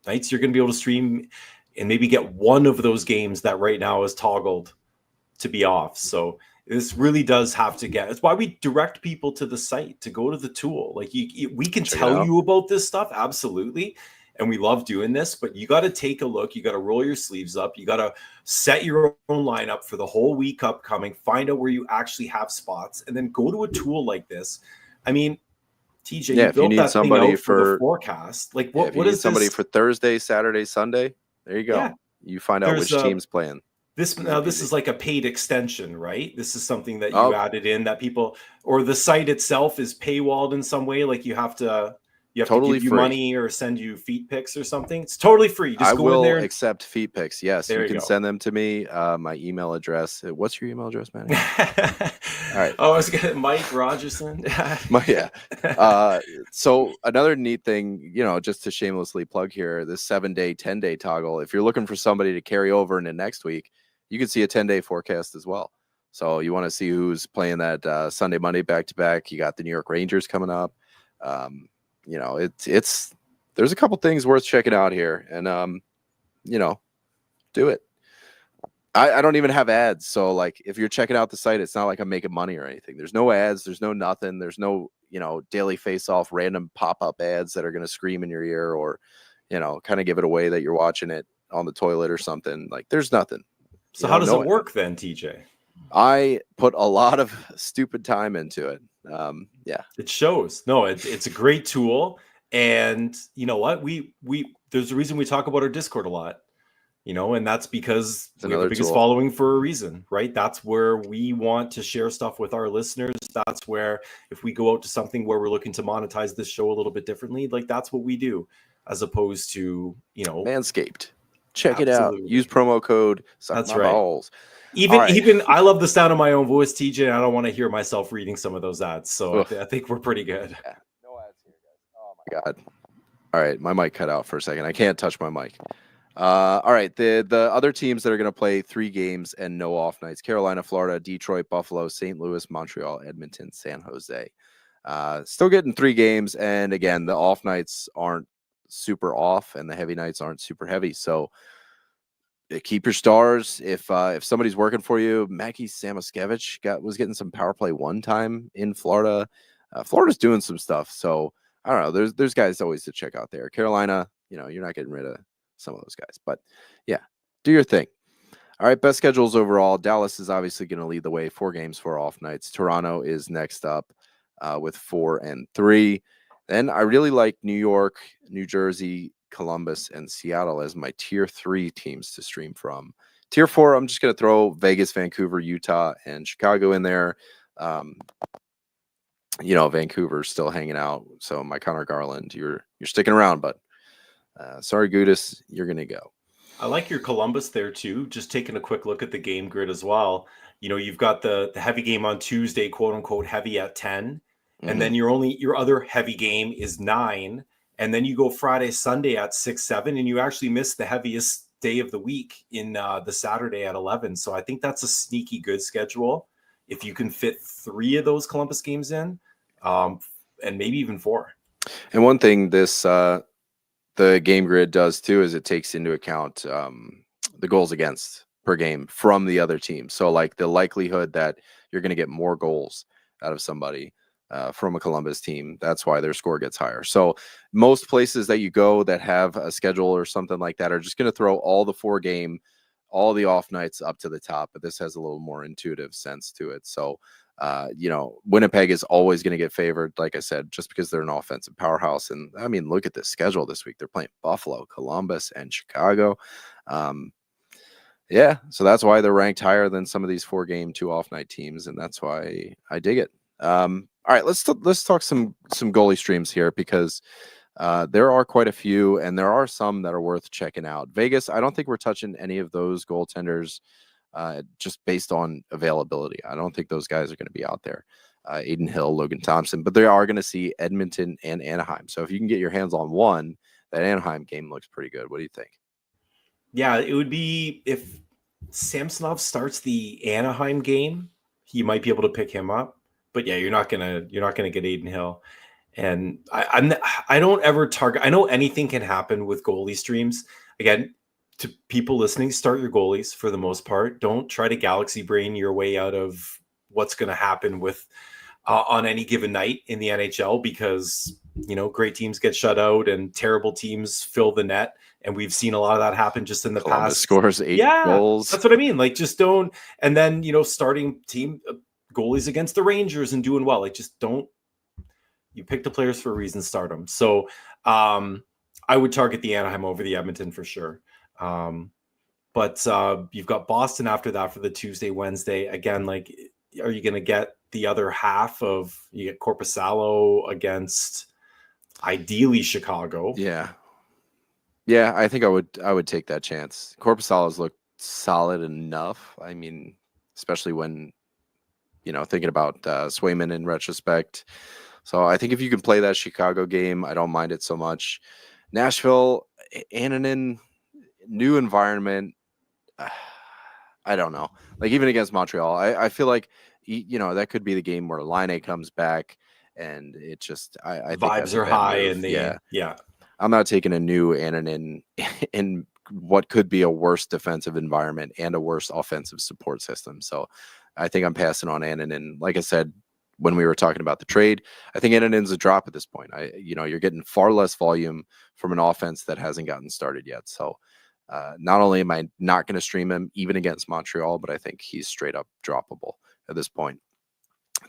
nights you're going to be able to stream and maybe get one of those games that right now is toggled to be off. So this really does have to get, it's why we direct people to the site to go to the tool. Like we can tell you about this stuff. Absolutely. And we love doing this, but you got to take a look. You got to roll your sleeves up. You got to set your own lineup for the whole week upcoming, find out where you actually have spots, and then go to a tool like this. I mean, TJ, yeah, if you need somebody for the forecast, like what is somebody for Thursday, Saturday, Sunday? There you go. Yeah. You find out which team's playing. This is like a paid extension, right? This is something that you added in that people, or the site itself is paywalled in some way. Like you have to give you money or send you feet pics or something. It's totally free. Just go in there. Accept feet pics. Yes, you can send them to me. My email address. What's your email address, man? All right. Oh, I was gonna Mike Rogerson. Yeah. So another neat thing, just to shamelessly plug here, this 7-day, 10-day toggle. If you're looking for somebody to carry over into next week, you can see a 10-day forecast as well. So you want to see who's playing that Sunday, Monday back to back. You got the New York Rangers coming up. There's a couple things worth checking out here, and do it. I don't even have ads, so like if you're checking out the site, it's not like I'm making money or anything. There's no ads, there's no nothing, there's no daily face-off random pop-up ads that are going to scream in your ear or kind of give it away that you're watching it on the toilet or something. Like there's nothing. So how does it work then, TJ? I put a lot of stupid time into it. Yeah, it shows. No, it's a great tool, and you know what? We there's a reason we talk about our Discord a lot, and that's because we have the biggest following for a reason, right? That's where we want to share stuff with our listeners. That's where if we go out to something where we're looking to monetize this show a little bit differently, like that's what we do, as opposed to Manscaped. Check it out. Use promo code. That's right. Balls. Even I love the sound of my own voice, TJ. And I don't want to hear myself reading some of those ads. So I think we're pretty good. Yeah. No ads here, guys. Oh my God. All right. My mic cut out for a second. I can't touch my mic. All right. The other teams that are going to play 3 games and no off nights: Carolina, Florida, Detroit, Buffalo, St. Louis, Montreal, Edmonton, San Jose. Still getting 3 games. And again, the off nights aren't super off and the heavy nights aren't super heavy. So keep your stars. If somebody's working for you, Mackie Samoskevich was getting some power play one time in Florida. Florida's doing some stuff. So I don't know. There's guys always to check out there. Carolina, you're not getting rid of some of those guys, but yeah, do your thing. All right. Best schedules overall. Dallas is obviously going to lead the way. 4 games, 4 off nights. Toronto is next up with 4 and 3. Then I really like New York, New Jersey, Columbus, and Seattle as my tier 3 teams to stream from. Tier 4, I'm just going to throw Vegas, Vancouver, Utah, and Chicago in there. Vancouver's still hanging out. So my Connor Garland, you're sticking around, but sorry, Gudis, you're going to go. I like your Columbus there too. Just taking a quick look at the game grid as well. You've got the heavy game on Tuesday, quote unquote, heavy at 10. And then your other heavy game is 9. And then you go Friday, Sunday at 6, 7, and you actually miss the heaviest day of the week in the Saturday at 11. So I think that's a sneaky good schedule if you can fit 3 of those Columbus games in, and maybe even 4. And one thing the game grid does too is it takes into account the goals against per game from the other team. So like the likelihood that you're going to get more goals out of somebody from a Columbus team, that's why their score gets higher. So most places that you go that have a schedule or something like that are just going to throw all the 4-game, all the off nights up to the top, but this has a little more intuitive sense to it. So Winnipeg is always going to get favored, like I said, just because they're an offensive powerhouse. And I mean, look at this schedule this week. They're playing Buffalo, Columbus, and Chicago. So that's why they're ranked higher than some of these 4-game, 2 off night teams, and that's why I dig it. All right, let's talk some goalie streams here, because there are quite a few, and there are some that are worth checking out. Vegas, I don't think we're touching any of those goaltenders just based on availability. I don't think those guys are going to be out there. Aiden Hill, Logan Thompson, but they are going to see Edmonton and Anaheim. So if you can get your hands on one, that Anaheim game looks pretty good. What do you think? Yeah, it would be if Samsonov starts the Anaheim game, you might be able to pick him up. But yeah, you're not gonna get Aiden Hill. And I don't ever target. I know anything can happen with goalie streams. Again, to people listening, start your goalies for the most part. Don't try to galaxy brain your way out of what's going to happen with on any given night in the NHL, because great teams get shut out and terrible teams fill the net, and we've seen a lot of that happen just in the Columbus past. Scores 8 goals. That's what I mean. Like, just don't. And then starting team goalies against the Rangers and doing well. Like, just don't. You pick the players for a reason, start them. So I would target the Anaheim over the Edmonton for sure. But you've got Boston after that for the Tuesday, Wednesday. Again, like, are you going to get the other half of, you get Korpisalo against ideally Chicago? Yeah, I think I would take that chance. Korpisalo's looked solid enough. I mean, especially when, thinking about Swayman in retrospect. So I think if you can play that Chicago game, I don't mind it so much. Nashville, Annunen, new environment. I don't know. Like, even against Montreal, I feel like, that could be the game where Laine comes back, and it just, I think vibes are high, and I'm not taking a new Annunen in what could be a worse defensive environment and a worse offensive support system. So I think I'm passing on Annunen. Like I said, when we were talking about the trade, I think Annunen's a drop at this point. You're getting far less volume from an offense that hasn't gotten started yet. So not only am I not going to stream him even against Montreal, but I think he's straight up droppable at this point.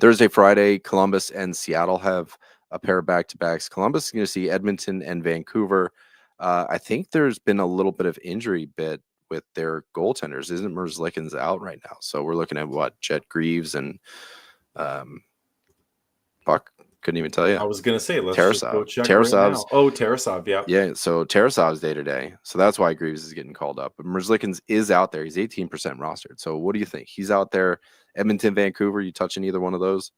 Thursday, Friday, Columbus and Seattle have a pair of back-to-backs. Columbus is going to see Edmonton and Vancouver. I think there's been a little bit of injury bit with their goaltenders. Isn't Merzlikins out right now? So we're looking at what, Jet Greaves and Buck, couldn't even tell you. I was going to say, let's Tarasov. just go check Tarasov's, right now. Oh, Tarasov, yeah. Yeah, so Tarasov's day-to-day. So that's why Greaves is getting called up. But Merzlikins is out there. He's 18% rostered. So what do you think? He's out there. Edmonton, Vancouver, you touching either one of those?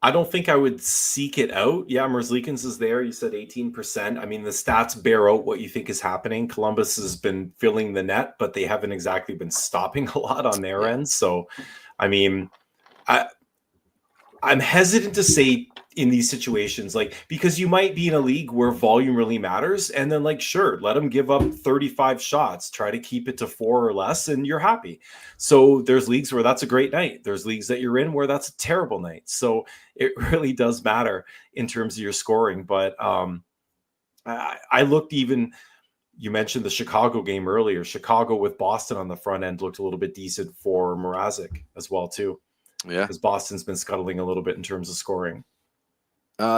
I don't think I would seek it out. Yeah, Merzlikins is there. You said 18%. I mean, the stats bear out what you think is happening. Columbus has been filling the net, but they haven't exactly been stopping a lot on their end. So, I mean, I'm hesitant to say in these situations, like, because you might be in a league where volume really matters, and then, like, sure, let them give up 35 shots, try to keep it to 4 or less, and you're happy. So there's leagues where that's a great night. There's leagues that you're in where that's a terrible night. So it really does matter in terms of your scoring. But I looked, even, you mentioned the Chicago game earlier. Chicago with Boston on the front end looked a little bit decent for Mrazek as well too. Yeah, because Boston's been scuttling a little bit in terms of scoring.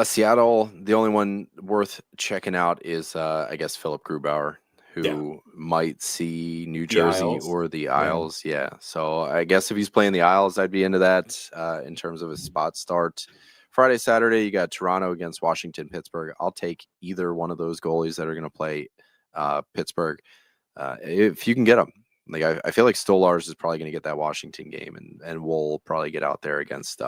Seattle, the only one worth checking out is, I guess, Philip Grubauer, who might see New The Jersey Isles. or the Isles. Yeah. So I guess if he's playing the Isles, I'd be into that in terms of a spot start. Friday, Saturday, you got Toronto against Washington, Pittsburgh. I'll take either one of those goalies that are going to play Pittsburgh if you can get them. Like I feel like Stolars is probably going to get that Washington game, and Wool probably get out there against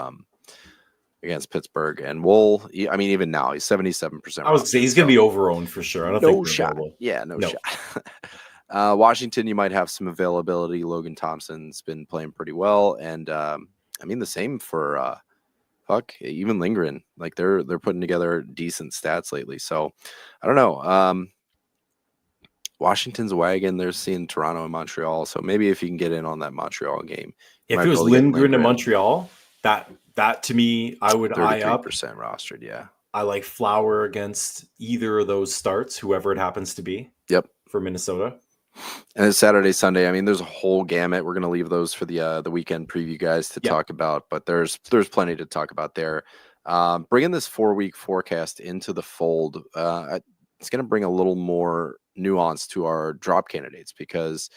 Pittsburgh. And Wool, I mean, even now he's 77%. I was say he's going to be over-owned for sure. I don't think they're shot. available. Yeah, no shot. Washington, you might have some availability. Logan Thompson's been playing pretty well, and I mean the same for even Lindgren. Like they're putting together decent stats lately. So I don't know. Washington's wagon. They're seeing Toronto and Montreal. So maybe if you can get in on that Montreal game, if it was Lindgren to Montreal, that to me, I would eye up. 33% rostered. Yeah. I like Flower against either of those starts, whoever it happens to be. Yep. For Minnesota. And it's Saturday, Sunday. I mean, there's a whole gamut. We're going to leave those for the weekend preview guys to talk about, but there's plenty to talk about there. Bringing this 4-week forecast into the fold, it's going to bring a little more nuance to our drop candidates because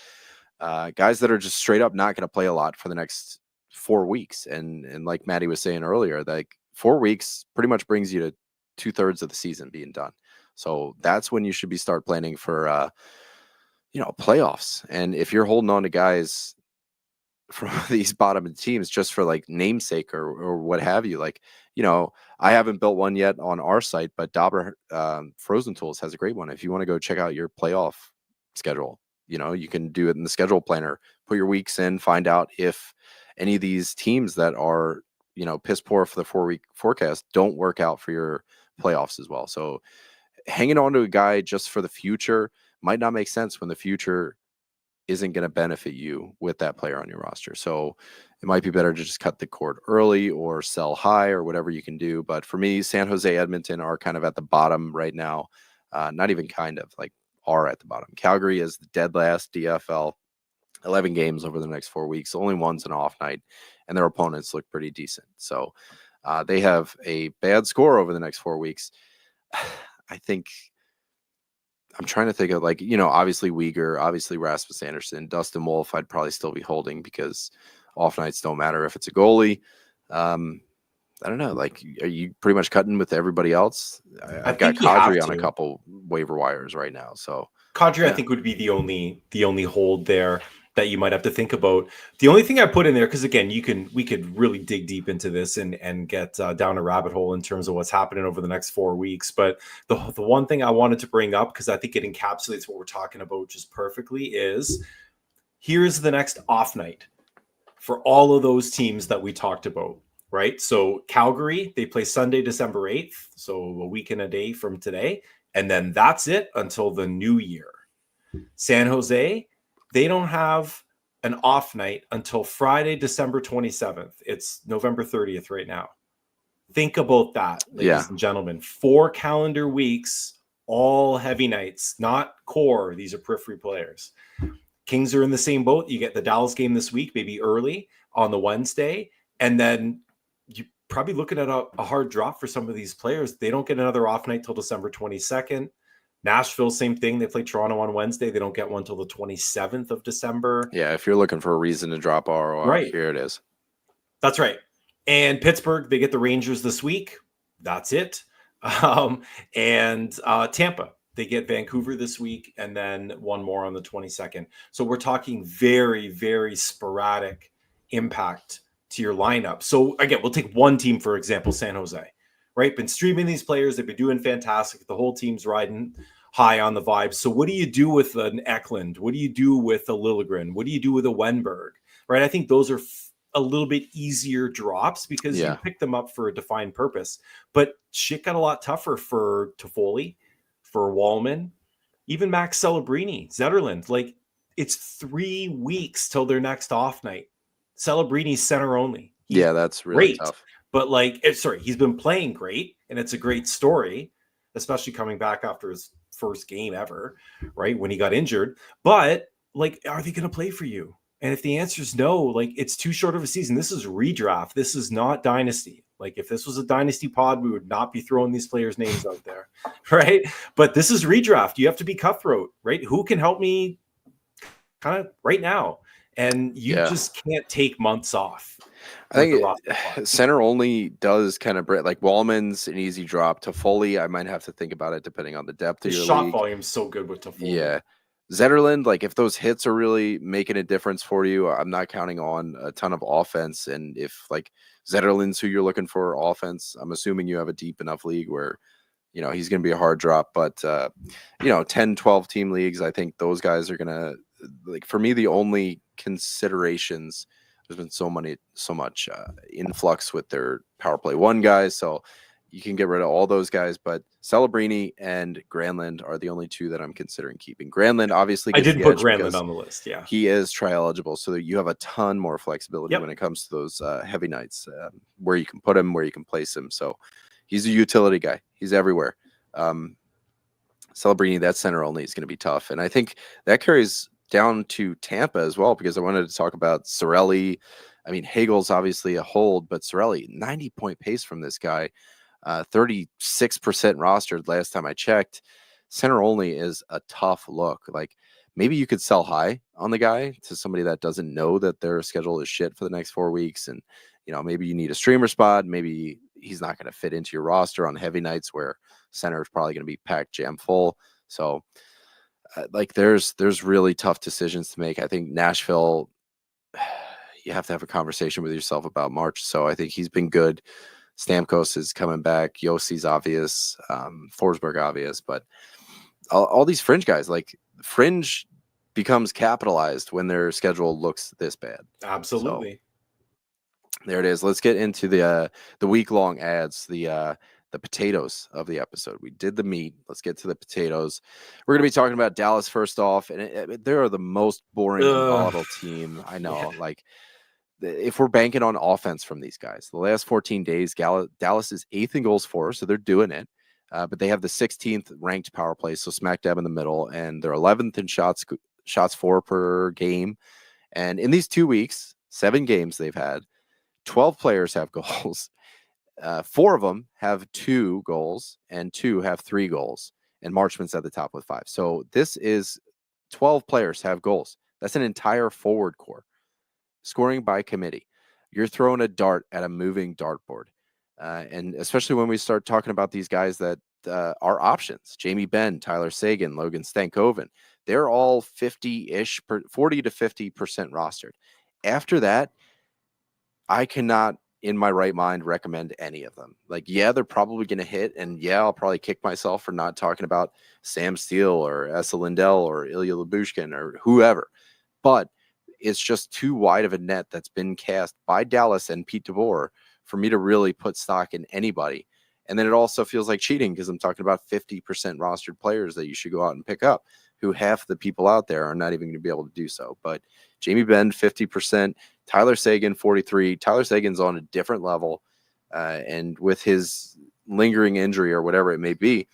guys that are just straight up not going to play a lot for the next 4 weeks. And like Maddie was saying earlier, like 4 weeks pretty much brings you to 2/3 of the season being done. So that's when you should start planning for, playoffs. And if you're holding on to guys from these bottom teams just for like namesake or what have you, like, I haven't built one yet on our site, but Dauber Frozen Tools has a great one. If you want to go check out your playoff schedule, you can do it in the schedule planner, put your weeks in, find out if any of these teams that are, piss poor for the 4-week forecast don't work out for your playoffs as well. So hanging on to a guy just for the future might not make sense when the future isn't going to benefit you with that player on your roster. So it might be better to just cut the cord early or sell high or whatever you can do. But for me, San Jose, Edmonton are kind of at the bottom right now. Not even kind of, like are at the bottom. Calgary is the dead last DFL, 11 games over the next 4 weeks. Only one's an off night, and their opponents look pretty decent. So they have a bad score over the next 4 weeks. I think I'm trying to think of obviously Uyghur, obviously Rasmus Anderson, Dustin Wolf, I'd probably still be holding because off nights don't matter if it's a goalie. I don't know. Like, are you pretty much cutting with everybody else? I've got Kadri on a couple waiver wires right now. So Kadri, I think, would be the only hold there that you might have to think about. The only thing I put in there, because again, we could really dig deep into this and get down a rabbit hole in terms of what's happening over the next 4 weeks. But the one thing I wanted to bring up, because I think it encapsulates what we're talking about just perfectly, is here's the next off night for all of those teams that we talked about, right? So Calgary, they play Sunday, December 8th, so a week and a day from today. And then that's it until the new year. San Jose, they don't have an off night until Friday, December 27th. It's November 30th right now. Think about that, ladies and gentlemen. 4 calendar weeks, all heavy nights, not core. These are periphery players. Kings are in the same boat. You get the Dallas game this week, maybe early on the Wednesday. And then you're probably looking at a hard drop for some of these players. They don't get another off night till December 22nd. Nashville, same thing. They play Toronto on Wednesday. They don't get one till the 27th of December. Yeah, if you're looking for a reason to drop ROI, right here it is. That's right. And Pittsburgh, they get the Rangers this week. That's it. And Tampa, they get Vancouver this week, and then one more on the 22nd. So we're talking very, very sporadic impact to your lineup. So again, we'll take one team, for example, San Jose. Right? Been streaming these players. They've been doing fantastic. The whole team's riding high on the vibes. So what do you do with an Eklund? What do you do with a Liljegren? What do you do with a Wenberg? Right? I think those are a little bit easier drops because you pick them up for a defined purpose. But shit got a lot tougher for Toffoli, for Wallman, even Max Celebrini, Zetterlund. Like, it's 3 weeks till their next off night. Celebrini's center only. That's really tough. But he's been playing great, and it's a great story, especially coming back after his first game ever, right? When he got injured. But are they going to play for you? And if the answer is no, it's too short of a season. This is redraft. This is not dynasty. Like if this was a dynasty pod, we would not be throwing these players' names out there, right? But this is redraft. You have to be cutthroat, right? Who can help me kind of right now? And you just can't take months off. I think center only does kind of like Wallman's an easy drop. Toffoli, I might have to think about it depending on the depth of your shot league. volume is so good with Toffoli. Yeah. Zetterlund, like if those hits are really making a difference for you, I'm not counting on a ton of offense. And if like Zetterlund's who you're looking for offense, I'm assuming you have a deep enough league where, you know, he's going to be a hard drop. But, you know, 10, 12 team leagues, I think those guys are going to, like, for me, the only considerations, there's been so much influx with their power play one guys. So you can get rid of all those guys, but Celebrini and Granlund are the only two that I'm considering keeping. Granlund obviously I didn't put Granlund on the list. Yeah, he is try eligible, so that you have a ton more flexibility when it comes to those heavy nights, where you can put him, where you can place him. So he's a utility guy. He's everywhere. Celebrini, that center only is going to be tough, and I think that carries down to Tampa as well, because I wanted to talk about Cirelli. I mean, Hagel's obviously a hold, but Cirelli, 90-point pace from this guy. 36% rostered last time I checked. Center only is a tough look. Like maybe you could sell high on the guy to somebody that doesn't know that their schedule is shit for the next 4 weeks. And, you know, maybe you need a streamer spot. Maybe he's not going to fit into your roster on heavy nights where center is probably going to be packed jam full. So like there's really tough decisions to make. I think Nashville, you have to have a conversation with yourself about March. So I think he's been good. Stamkos is coming back. Yossi's obvious. Forsberg obvious. But all these fringe guys, like fringe becomes capitalized when their schedule looks this bad. Absolutely. So, there it is. Let's get into the week-long ads, the potatoes of the episode. We did the meat. Let's get to the potatoes. We're going to be talking about Dallas first off, and they're the most boring and volatile team. I know, like, if we're banking on offense from these guys, the last 14 days, Dallas is 8th in goals for, so they're doing it. But they have the 16th ranked power play, so smack dab in the middle, and they're 11th in shots for per game. And in these 2 weeks, 7 games they've had, 12 players have goals. 4 of them have 2 goals, and 2 have 3 goals. And Marchman's at the top with 5. So this is 12 players have goals. That's an entire forward core. Scoring by committee. You're throwing a dart at a moving dartboard. And especially when we start talking about these guys that are options, Jamie Benn, Tyler Seguin, Logan Stankoven, they're all 50-ish, 40 to 50% rostered. After that, I cannot, in my right mind, recommend any of them. Like, yeah, they're probably going to hit, and yeah, I'll probably kick myself for not talking about Sam Steele or Esa Lindell or Ilya Lyubushkin or whoever. But it's just too wide of a net that's been cast by Dallas and Pete DeBoer for me to really put stock in anybody. And then it also feels like cheating because I'm talking about 50% rostered players that you should go out and pick up, who half the people out there are not even going to be able to do so. But Jamie Benn, 50%, Tyler Seguin, 43. Tyler Seguin's on a different level. And with his lingering injury or whatever it may be,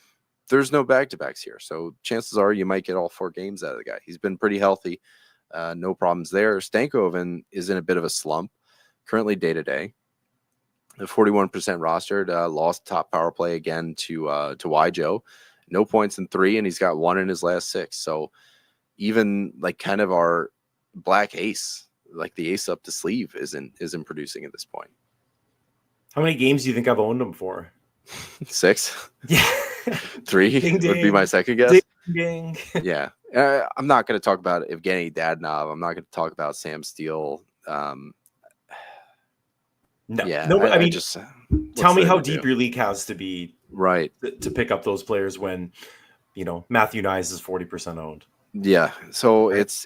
there's no back-to-backs here. So chances are you might get all 4 games out of the guy. He's been pretty healthy. No problems there. Stankoven is in a bit of a slump, currently day-to-day. 41% rostered, lost top power play again to Yjo. No points in 3, and he's got 1 in his last 6. So even like kind of our black ace, like the ace up the sleeve, isn't producing at this point. How many games do you think I've owned him for? 6. Yeah. 3 ding, would be my second guess. Ding, ding. Yeah. I'm not going to talk about Evgeny Dadonov. I'm not going to talk about Sam Steele. No, yeah, no. I mean, just tell me how deep your league has to be, right, to pick up those players when, you know, Matthew Nyes is 40% owned. Yeah, so it's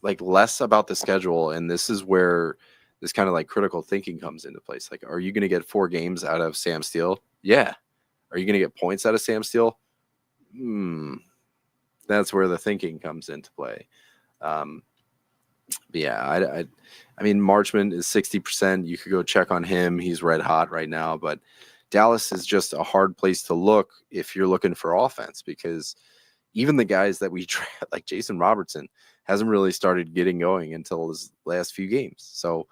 like less about the schedule, and this is where this kind of like critical thinking comes into place. Like, are you going to get 4 games out of Sam Steele? Yeah. Are you going to get points out of Sam Steele? That's where the thinking comes into play. But yeah, I mean, Marchman is 60%. You could go check on him. He's red hot right now. But Dallas is just a hard place to look if you're looking for offense, because even the guys that we like Jason Robertson hasn't really started getting going until his last few games. So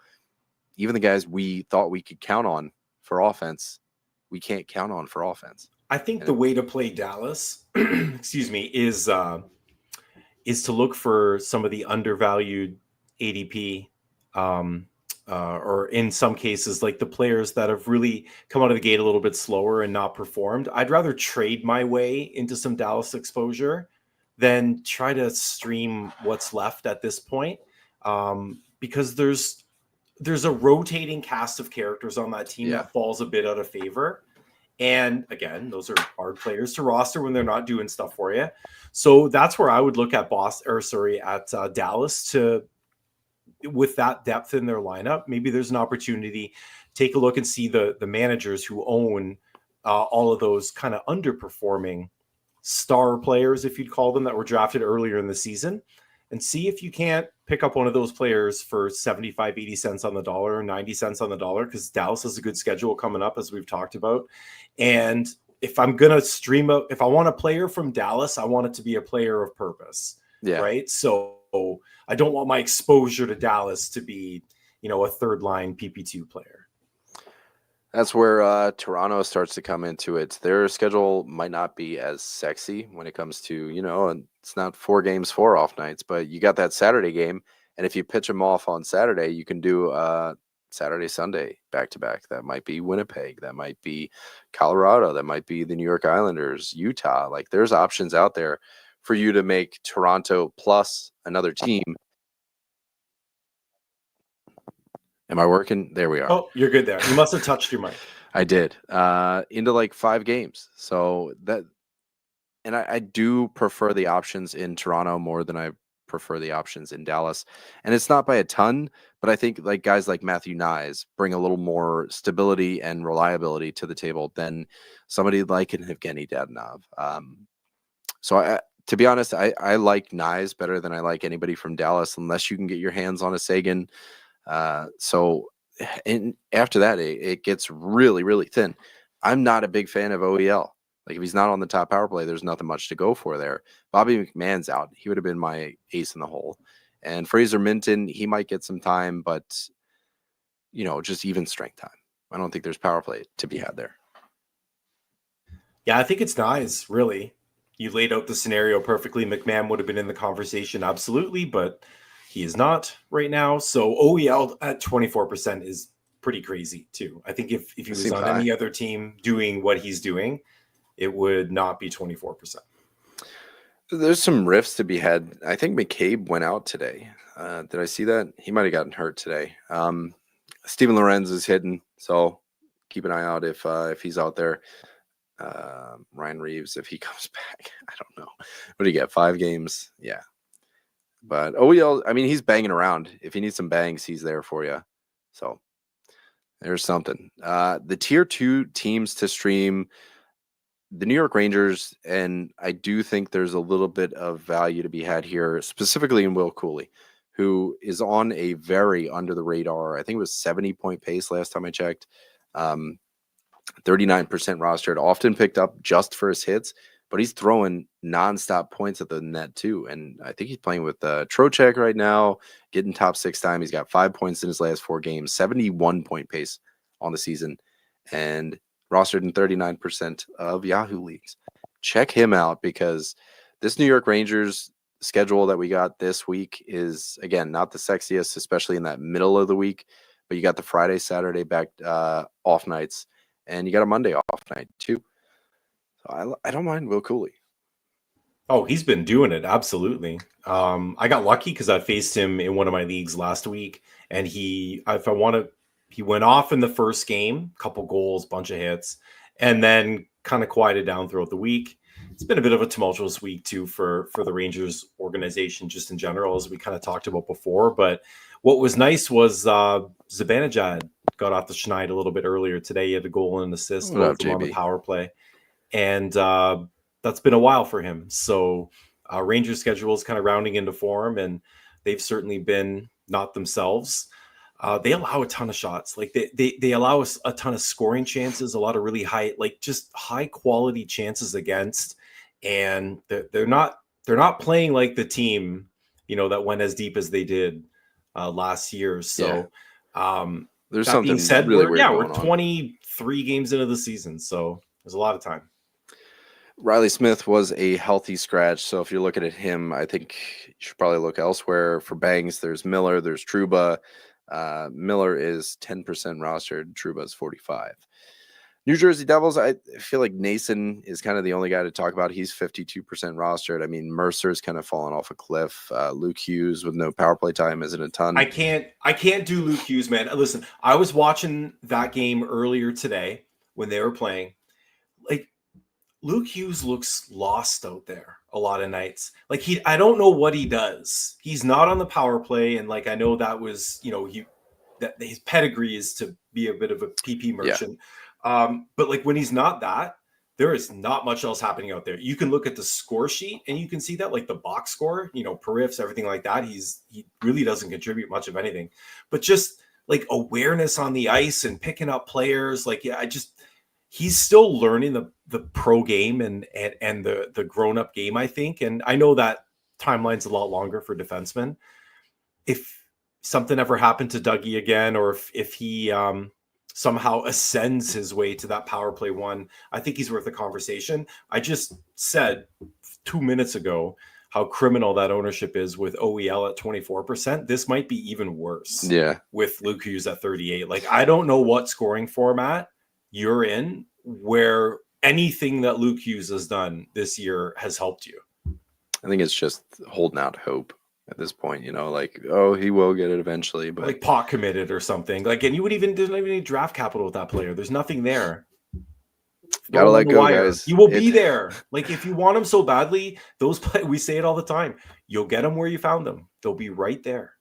even the guys we thought we could count on for offense, we can't count on for offense. I think the way to play Dallas, excuse me, is to look for some of the undervalued ADP, or in some cases, like the players that have really come out of the gate a little bit slower and not performed. I'd rather trade my way into some Dallas exposure than try to stream what's left at this point, because there's a rotating cast of characters on that team that falls a bit out of favor. And again, those are hard players to roster when they're not doing stuff for you. So that's where I would look at Dallas with that depth in their lineup. Maybe there's an opportunity. Take a look and see the managers who own all of those kind of underperforming star players, if you'd call them, that were drafted earlier in the season, and see if you can't pick up one of those players for 75, 80 cents on the dollar, or 90 cents on the dollar, because Dallas has a good schedule coming up, as we've talked about. And if I'm going to if I want a player from Dallas, I want it to be a player of purpose. Yeah. Right. So I don't want my exposure to Dallas to be, a third line PP2 player. That's where Toronto starts to come into it. Their schedule might not be as sexy when it comes to, it's not 4 games, 4 off nights, but you got that Saturday game. And if you pitch them off on Saturday, you can do Saturday, Sunday back-to-back. That might be Winnipeg. That might be Colorado. That might be the New York Islanders, Utah. Like, there's options out there for you to make Toronto plus another team. Am I working? There we are. Oh, you're good there. You must have touched your mic. I did. Into like 5 games. So that, and I do prefer the options in Toronto more than I prefer the options in Dallas. And it's not by a ton, but I think like guys like Matthew Knies bring a little more stability and reliability to the table than somebody like an Evgeny Dadonov. So to be honest, I like Knies better than I like anybody from Dallas, unless you can get your hands on a Sagan. And after that, it gets really, really thin. I'm not a big fan of OEL. Like, if he's not on the top power play, there's nothing much to go for there. Bobby McMahon's out. He would have been my ace in the hole. And Fraser Minton, he might get some time, but, just even strength time. I don't think there's power play to be had there. Yeah, I think it's nice, really. You laid out the scenario perfectly. McMahon would have been in the conversation, absolutely, but he is not right now. So OEL at 24% is pretty crazy, too. I think if he was on any other team doing what he's doing, it would not be 24%. There's some rifts to be had. I think McCabe went out today. Did I see that? He might have gotten hurt today. Steven Lorenz is hidden, so keep an eye out if he's out there. Ryan Reeves, if he comes back, I don't know. What do you get? 5 games? Yeah. But OEL, I mean, he's banging around. If you need some bangs, he's there for you. So there's something. The tier 2 teams to stream, the New York Rangers, and I do think there's a little bit of value to be had here, specifically in Will Cooley, who is on a very under the radar, I think it was 70-point pace last time I checked. 39% rostered, often picked up just for his hits, but he's throwing nonstop points at the net too. And I think he's playing with Trocheck right now, getting top 6 time. He's got 5 points in his last 4 games, 71-point pace on the season, and rostered in 39% of Yahoo leagues. Check him out, because this New York Rangers schedule that we got this week is, again, not the sexiest, especially in that middle of the week, but you got the Friday, Saturday back off nights, and you got a Monday off night too. So I don't mind Will Cooley. Oh, he's been doing it. Absolutely. I got lucky because I faced him in one of my leagues last week, and he went off in the first game, couple goals, bunch of hits, and then kind of quieted down throughout the week. It's been a bit of a tumultuous week too for the Rangers organization, just in general, as we kind of talked about before. But what was nice was Zibanejad got off the schneid a little bit earlier today. He had a goal and an assist on the power play, and that's been a while for him. So Rangers schedule is kind of rounding into form, and they've certainly been not themselves. They allow a ton of shots. Like they allow us a ton of scoring chances, a lot of really high quality chances against, and they're not playing like the team, that went as deep as they did last year. So There's That being something said, really we're weird we're going on. 23 games into the season, so there's a lot of time. Riley Smith was a healthy scratch, so if you're looking at him, I think you should probably look elsewhere. For Bangs, there's Miller, there's Trouba. Miller is 10% rostered, Trouba is 45. New Jersey Devils, I feel like Nason is kind of the only guy to talk about. He's 52% rostered. I mean, Mercer's kind of fallen off a cliff. Luke Hughes with no power play time isn't a ton. I can't do Luke Hughes, man. Listen, I was watching that game earlier today when they were playing. Like, Luke Hughes looks lost out there a lot of nights. Like, I don't know what he does. He's not on the power play, and like I know that was, that his pedigree is to be a bit of a PP merchant. But like when he's not that, there is not much else happening out there. You can look at the score sheet and you can see that, like the box score, periffs, everything like that. He really doesn't contribute much of anything, but just like awareness on the ice and picking up players. Like, yeah, he's still learning the pro game and the grown up game, I think. And I know that timeline's a lot longer for defensemen. If something ever happened to Dougie again, or if he somehow ascends his way to that power play one, I think he's worth a conversation. I just said 2 minutes ago how criminal that ownership is with OEL at 24%. This might be even worse. Yeah. With Luke Hughes at 38. Like, I don't know what scoring format you're in where anything that Luke Hughes has done this year has helped you. I think it's just holding out hope at this point, like, oh, he will get it eventually, but like pot committed or something. Like, and there's not even any draft capital with that player. There's nothing there. Gotta let go, guys. You will be there. Like, if you want him so badly, we say it all the time. You'll get them where you found them. They'll be right there.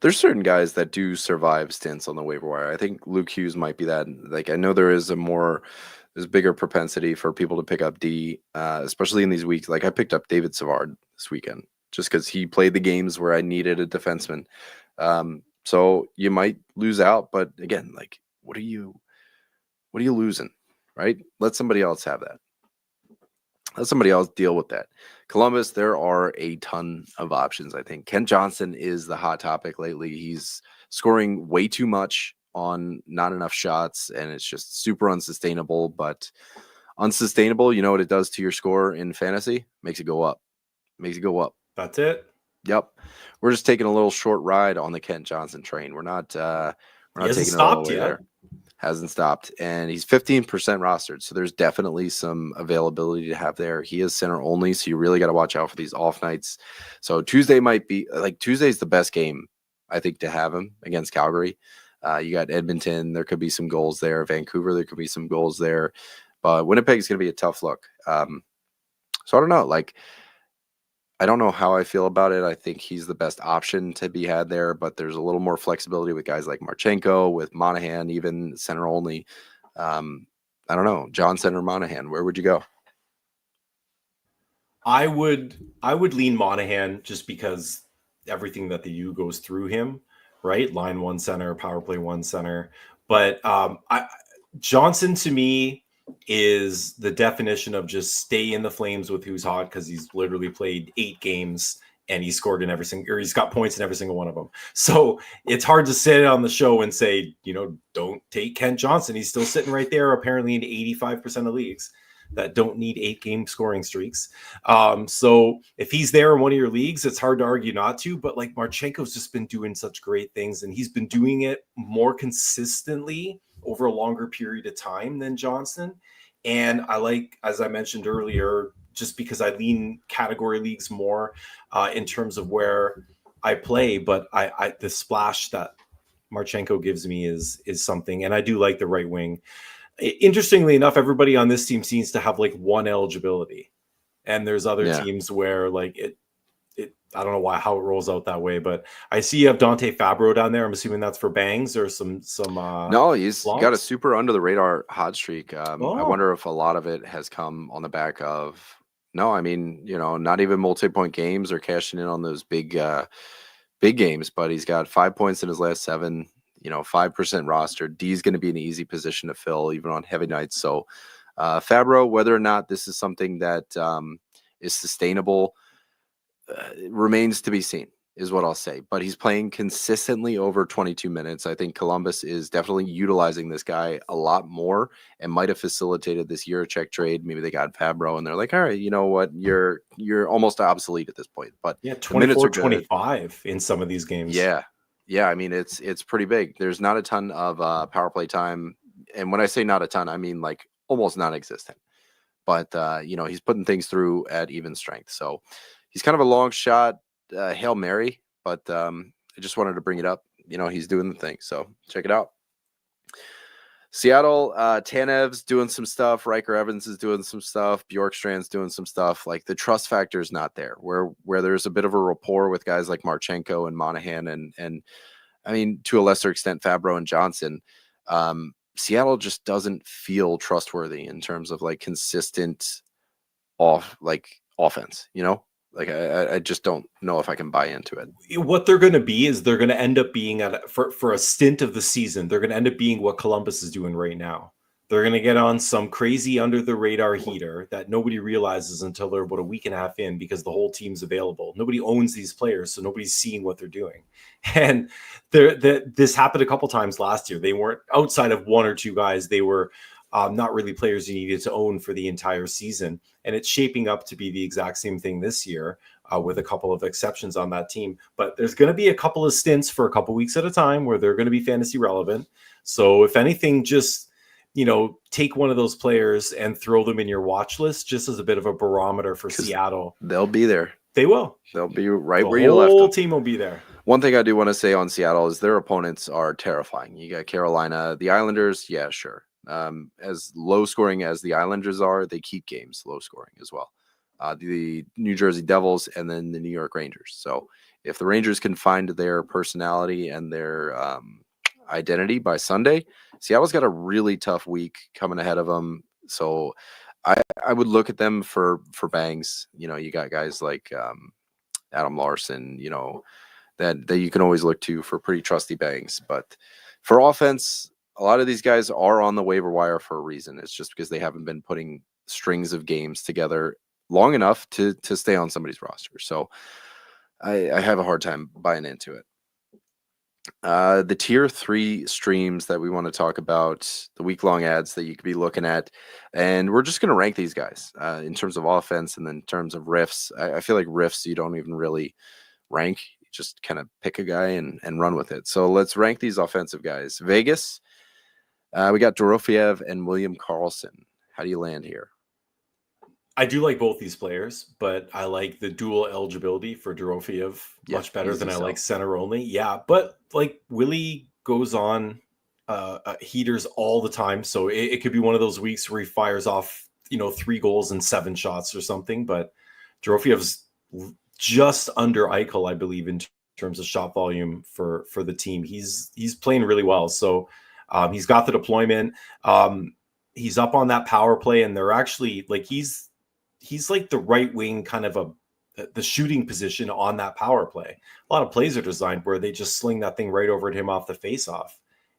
There's certain guys that do survive stints on the waiver wire. I think Luke Hughes might be that. Like, I know there's bigger propensity for people to pick up D, especially in these weeks. Like, I picked up David Savard this weekend just because he played the games where I needed a defenseman. So you might lose out, but again, like, what are you losing, right? Let somebody else have that. Let somebody else deal with that. Columbus, there are a ton of options, I think. Kent Johnson is the hot topic lately. He's scoring way too much on not enough shots, and it's just super unsustainable. But unsustainable, you know what it does to your score in fantasy? Makes it go up. That's it. Yep. We're just taking a little short ride on the Kent Johnson train. We're not taking it all the way there. Hasn't stopped, and he's 15% rostered, so there's definitely some availability to have there. He is center only, so you really got to watch out for these off nights. So Tuesday's the best game, I think, to have him against Calgary. You got Edmonton, there could be some goals there. Vancouver, there could be some goals there, but Winnipeg's going to be a tough look. So I don't know, I don't know how I feel about it. I think he's the best option to be had there, but there's a little more flexibility with guys like Marchenko, with Monahan, even center only. I don't know, Johnson or Monahan, where would you go? I would lean Monahan just because everything that the U goes through him, right? Line one center, power play one center. But Johnson to me is the definition of just stay in the flames with who's hot, because he's literally played 8 games and he's scored in he's got points in every single one of them. So it's hard to sit on the show and say, don't take Kent Johnson. He's still sitting right there, apparently in 85% of leagues that don't need 8-game scoring streaks. So if he's there in one of your leagues, it's hard to argue not to, but like Marchenko's just been doing such great things, and he's been doing it more consistently over a longer period of time than Johnson. And I like, as I mentioned earlier, just because I lean category leagues more in terms of where I play, but I the splash that Marchenko gives me is something. And I do like the right wing. Interestingly enough, everybody on this team seems to have like one eligibility, and there's other teams where like it I don't know how it rolls out that way, but I see you have Dante Fabro down there. I'm assuming that's for Bangs or some. No, he's got a super under the radar hot streak. I wonder if a lot of it has come on the back of not even multi-point games or cashing in on those big games, but he's got 5 points in his last 7. 5% roster. D's going to be an easy position to fill even on heavy nights. So Fabro, whether or not this is something that is sustainable, remains to be seen. is what I'll say. But he's playing consistently over 22 minutes. I think Columbus is definitely utilizing this guy a lot more and might have facilitated this Jiricek trade. Maybe they got Fabro and they're like, all right, you know what? You're almost obsolete at this point. But Yeah, the minutes are 24-25 in some of these games. Yeah. Yeah. I mean, it's pretty big. There's not a ton of power play time. And when I say not a ton, I mean like almost non-existent. But, he's putting things through at even strength. So he's kind of a long shot, Hail Mary, but I just wanted to bring it up. He's doing the thing. So check it out. Seattle, Tanev's doing some stuff. Riker Evans is doing some stuff. Bjorkstrand's doing some stuff. Like the trust factor is not there. Where there's a bit of a rapport with guys like Marchenko and Monahan and I mean to a lesser extent Fabro and Johnson. Seattle just doesn't feel trustworthy in terms of like consistent offense. Like I just don't know if I can buy into it. What they're going to be is they're going to end up being for a stint of the season. They're going to end up being what Columbus is doing right now. They're going to get on some crazy under the radar heater that nobody realizes until they're about a week and a half in because the whole team's available. Nobody owns these players, so nobody's seeing what they're doing. And this happened a couple times last year. They weren't outside of one or two guys. They were not really players you needed to own for the entire season. And it's shaping up to be the exact same thing this year with a couple of exceptions on that team. But there's going to be a couple of stints for a couple weeks at a time where they're going to be fantasy relevant. So if anything, just, take one of those players and throw them in your watch list just as a bit of a barometer for Seattle. They'll be there. They will. They'll be right where you left them. The whole team will be there. One thing I do want to say on Seattle is their opponents are terrifying. You got Carolina, the Islanders. Yeah, sure. As low scoring as the Islanders are, they keep games low scoring as well. The New Jersey Devils and then the New York Rangers. So if the Rangers can find their personality and their identity by Sunday, Seattle's got a really tough week coming ahead of them. So I would look at them for bangs. You got guys like Adam Larson, that you can always look to for pretty trusty bangs. But for offense, a lot of these guys are on the waiver wire for a reason. It's just because they haven't been putting strings of games together long enough to stay on somebody's roster. So I have a hard time buying into it. The tier 3 streams that we want to talk about, the week-long ads that you could be looking at, and we're just going to rank these guys in terms of offense and then in terms of riffs. I feel like riffs you don't even really rank. You just kind of pick a guy and run with it. So let's rank these offensive guys. Vegas, we got Dorofeyev and William Karlsson. How do you land here? I do like both these players, but I like the dual eligibility for Dorofeyev much better than I like center only. Yeah, but like Willie goes on heaters all the time, so it could be one of those weeks where he fires off 3 goals and 7 shots or something. But Dorofeyev's just under Eichel, I believe, in terms of shot volume for the team. He's playing really well, so he's got the deployment. He's up on that power play, and they're actually like he's like the right wing kind of the shooting position on that power play. A lot of plays are designed where they just sling that thing right over at him off the faceoff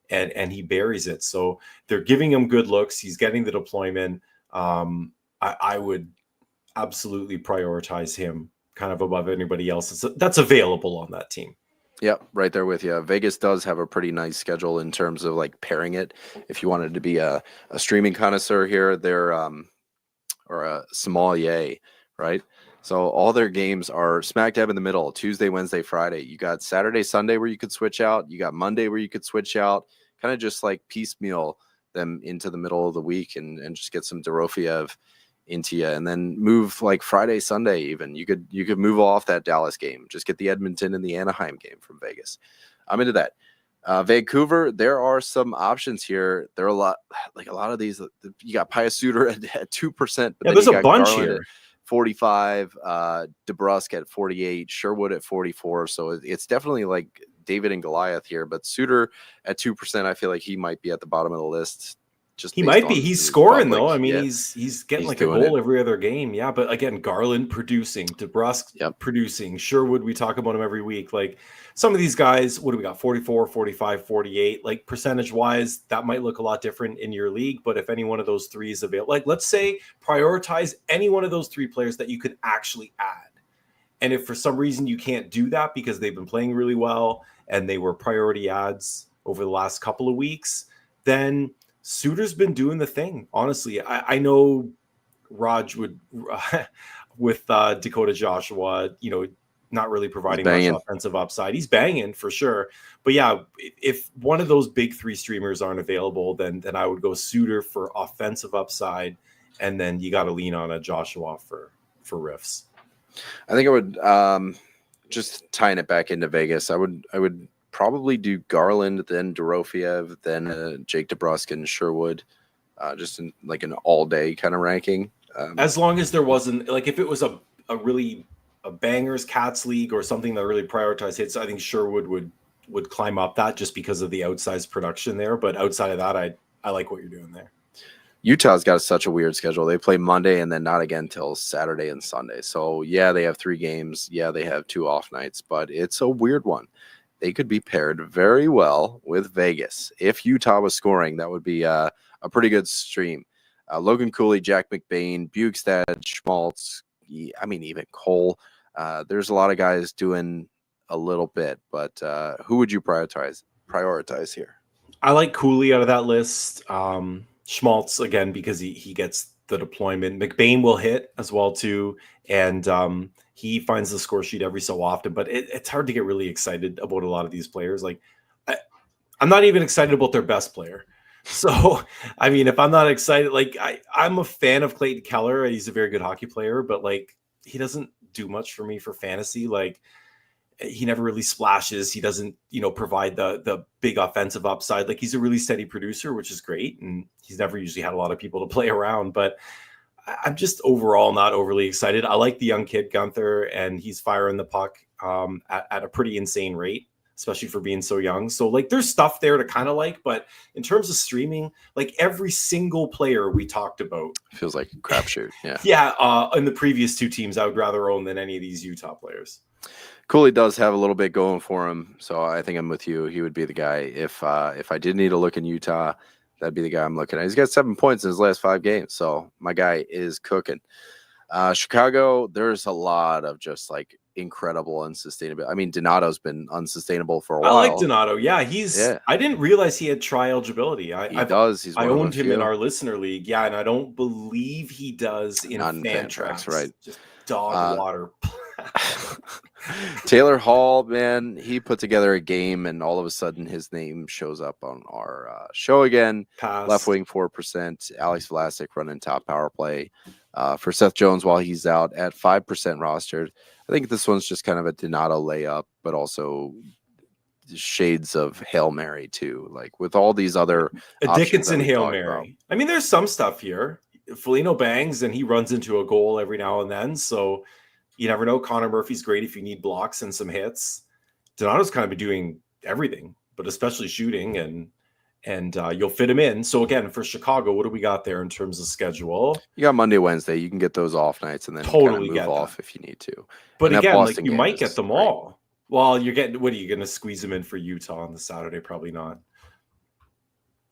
and he buries it. So they're giving him good looks. He's getting the deployment. I would absolutely prioritize him kind of above anybody else that's available on that team. Yep, right there with you. Vegas does have a pretty nice schedule in terms of like pairing it. If you wanted to be a streaming connoisseur here, they're or a sommelier, right? So all their games are smack dab in the middle, Tuesday, Wednesday, Friday. You got Saturday, Sunday where you could switch out. You got Monday where you could switch out, kind of just like piecemeal them into the middle of the week and just get some Dorofeyev into you, and then move like Friday, Sunday even. You could move off that Dallas game. Just get the Edmonton and the Anaheim game from Vegas. I'm into that. Vancouver, there are some options here. There are a lot of these. You got Pius Suter at 2%. But there's a bunch Garland here. At 45, DeBrusk at 48, Sherwood at 44. So it's definitely like David and Goliath here. But Suter at 2%, I feel like he might be at the bottom of the list. He might be. He's scoring though. I mean, he's getting like a goal every other game. Yeah, but again, Garland producing, DeBrusk producing, Sherwood, we talk about him every week. Like some of these guys, what do we got? 44, 45, 48. Like percentage wise, that might look a lot different in your league. But if any one of those 3 is available, like let's say prioritize any one of those 3 players that you could actually add. And if for some reason you can't do that because they've been playing really well and they were priority ads over the last couple of weeks, then Suter's been doing the thing. Honestly, I know Raj would with Dakota Joshua, not really providing much offensive upside. He's banging for sure. But yeah, if one of those big three streamers aren't available, then I would go Suter for offensive upside, and then you got to lean on a Joshua for riffs. I think I would just tying it back into Vegas. I would probably do Garland, then Dorofeyev, then Jake DeBrusk, Sherwood, just in like an all day kind of ranking. As long as there wasn't like if it was a really a bangers Cats league or something that really prioritized hits, I think Sherwood would climb up that just because of the outsized production there. But outside of that, I like what you're doing there. Utah's got such a weird schedule. They play Monday and then not again till Saturday and Sunday. So yeah, they have 3 games. Yeah, they have 2 off nights, but it's a weird one. They could be paired very well with Vegas. If Utah was scoring, that would be a pretty good stream. Logan Cooley, Jack McBain, Bukestad, Schmaltz, even Cole. There's a lot of guys doing a little bit, but who would you prioritize here? I like Cooley out of that list. Schmaltz, again, because he gets the deployment. McBain will hit as well, too. And he finds the score sheet every so often. But it's hard to get really excited about a lot of these players. Like, I'm not even excited about their best player. So, I mean, if I'm not excited, like I'm a fan of Clayton Keller. He's a very good hockey player, but like he doesn't do much for me for fantasy. Like he never really splashes. He doesn't, provide the big offensive upside. Like he's a really steady producer, which is great. And he's never usually had a lot of people to play around, but I'm just overall not overly excited. I like the young kid Gunther, and he's firing the puck at a pretty insane rate, especially for being so young. So like there's stuff there to kind of like, but in terms of streaming, like every single player we talked about feels like a crapshoot. Yeah. Yeah. In the previous 2 teams, I would rather own than any of these Utah players. Cooley does have a little bit going for him. So I think I'm with you. He would be the guy. If I did need to look in Utah, that'd be the guy I'm looking at. He's got 7 points in his last 5 games. So my guy is cooking. Chicago, there's a lot of just like incredible unsustainable. I mean, Donato's been unsustainable for a while. I like Donato. Yeah, I didn't realize he had tri-eligibility. He does. He's I owned him in our listener league. Yeah, and I don't believe he does in Fantrax, right? Just dog water. Taylor Hall, man, he put together a game, and all of a sudden his name shows up on our show again. Pass. Left wing 4%. Alex Vlasic running top power play for Seth Jones while he's out at 5% rostered. I think this one's just kind of a Donato layup, but also shades of Hail Mary too. Like with all these other a Dickinson Hail Mary. About. I mean, there's some stuff here. Foligno bangs and he runs into a goal every now and then. So you never know. Connor Murphy's great if you need blocks and some hits. Donato's kind of been doing everything, but especially shooting, and you'll fit him in. So again, for Chicago, what do we got there in terms of schedule? You got Monday, Wednesday. You can get those off nights and then totally move off if you need to. But again, like you might get them all. Well, you're getting. What are you going to squeeze them in for Utah on the Saturday? Probably not.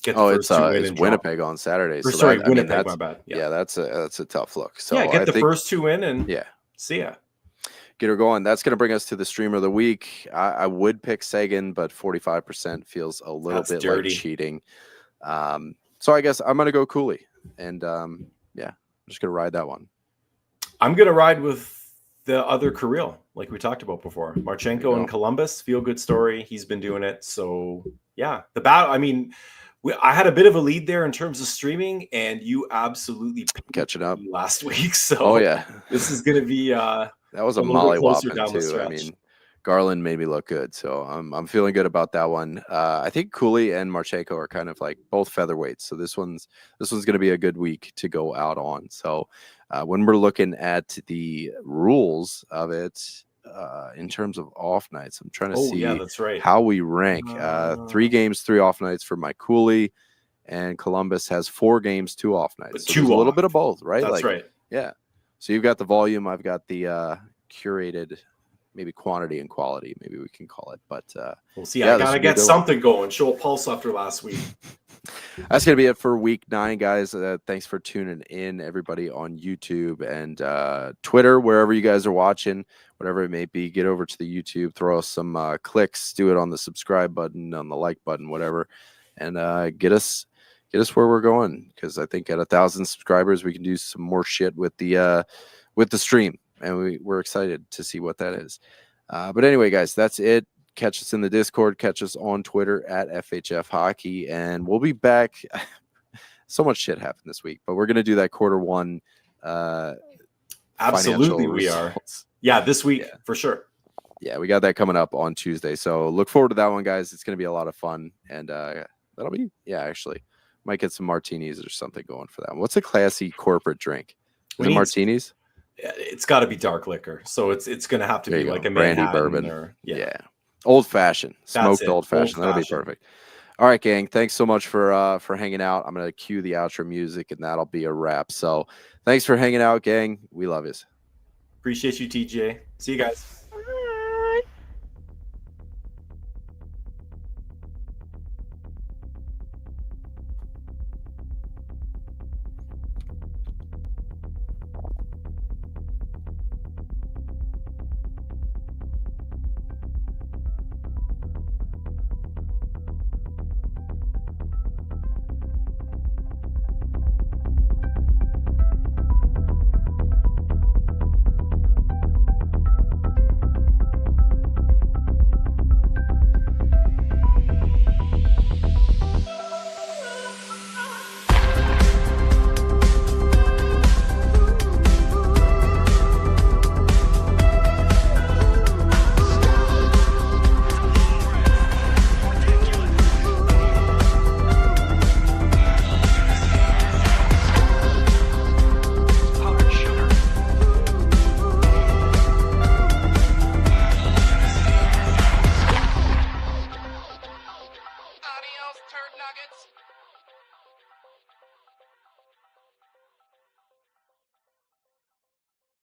It's Winnipeg on Saturday. Winnipeg. My bad. Yeah, that's a tough look. So yeah, get the first 2 in and see ya. Get her going. That's going to bring us to the streamer of the week. I would pick Sagan, but 45% feels a little bit dirty. Like cheating. So I guess I'm going to go Cooley, and I'm just going to ride that one. I'm going to ride with the other Kirill, like we talked about before. Marchenko and Columbus, feel good story. He's been doing it. So yeah, the battle. I mean, I had a bit of a lead there in terms of streaming, and you absolutely catching up last week. So this is going to be that was a mollywhopping too. I mean, Garland made me look good, so I'm feeling good about that one. I think Cooley and Marchenko are kind of like both featherweights, so this one's going to be a good week to go out on. So when we're looking at the rules of it. In terms of off nights, I'm trying to see how we rank. 3 games, 3 off nights for Mike Cooley, and Columbus has 4 games, 2 off nights. So 2 a little bit of both, right? That's right. Yeah. So you've got the volume. I've got the curated maybe quantity and quality, maybe we can call it. But we'll see. yeah, I gotta get something going. Show a pulse after last week. That's going to be it for week 9, guys. Thanks for tuning in, everybody on YouTube and Twitter, wherever you guys are watching, whatever it may be. Get over to the YouTube, throw us some clicks, do it on the subscribe button, on the like button, whatever, and get us where we're going. Because I think at 1,000 subscribers, we can do some more shit with the stream, and we're excited to see what that is. But anyway, guys, that's it. Catch us in the Discord. Catch us on Twitter at FHF Hockey, and we'll be back. So much shit happened this week, but we're gonna do that Q1. Absolutely, we are. Yeah, this week for sure. Yeah, we got that coming up on Tuesday, so look forward to that one, guys. It's gonna be a lot of fun, and that'll be actually might get some martinis or something going for that one. What's a classy corporate drink? Is it martinis? It's got to be dark liquor, so it's gonna have to be like a brandy bourbon or old fashioned, smoked old fashioned. That'll be perfect. All right, gang. Thanks so much for hanging out. I'm gonna cue the outro music, and that'll be a wrap. So, thanks for hanging out, gang. We love you. Appreciate you, TJ. See you guys. Turd nuggets.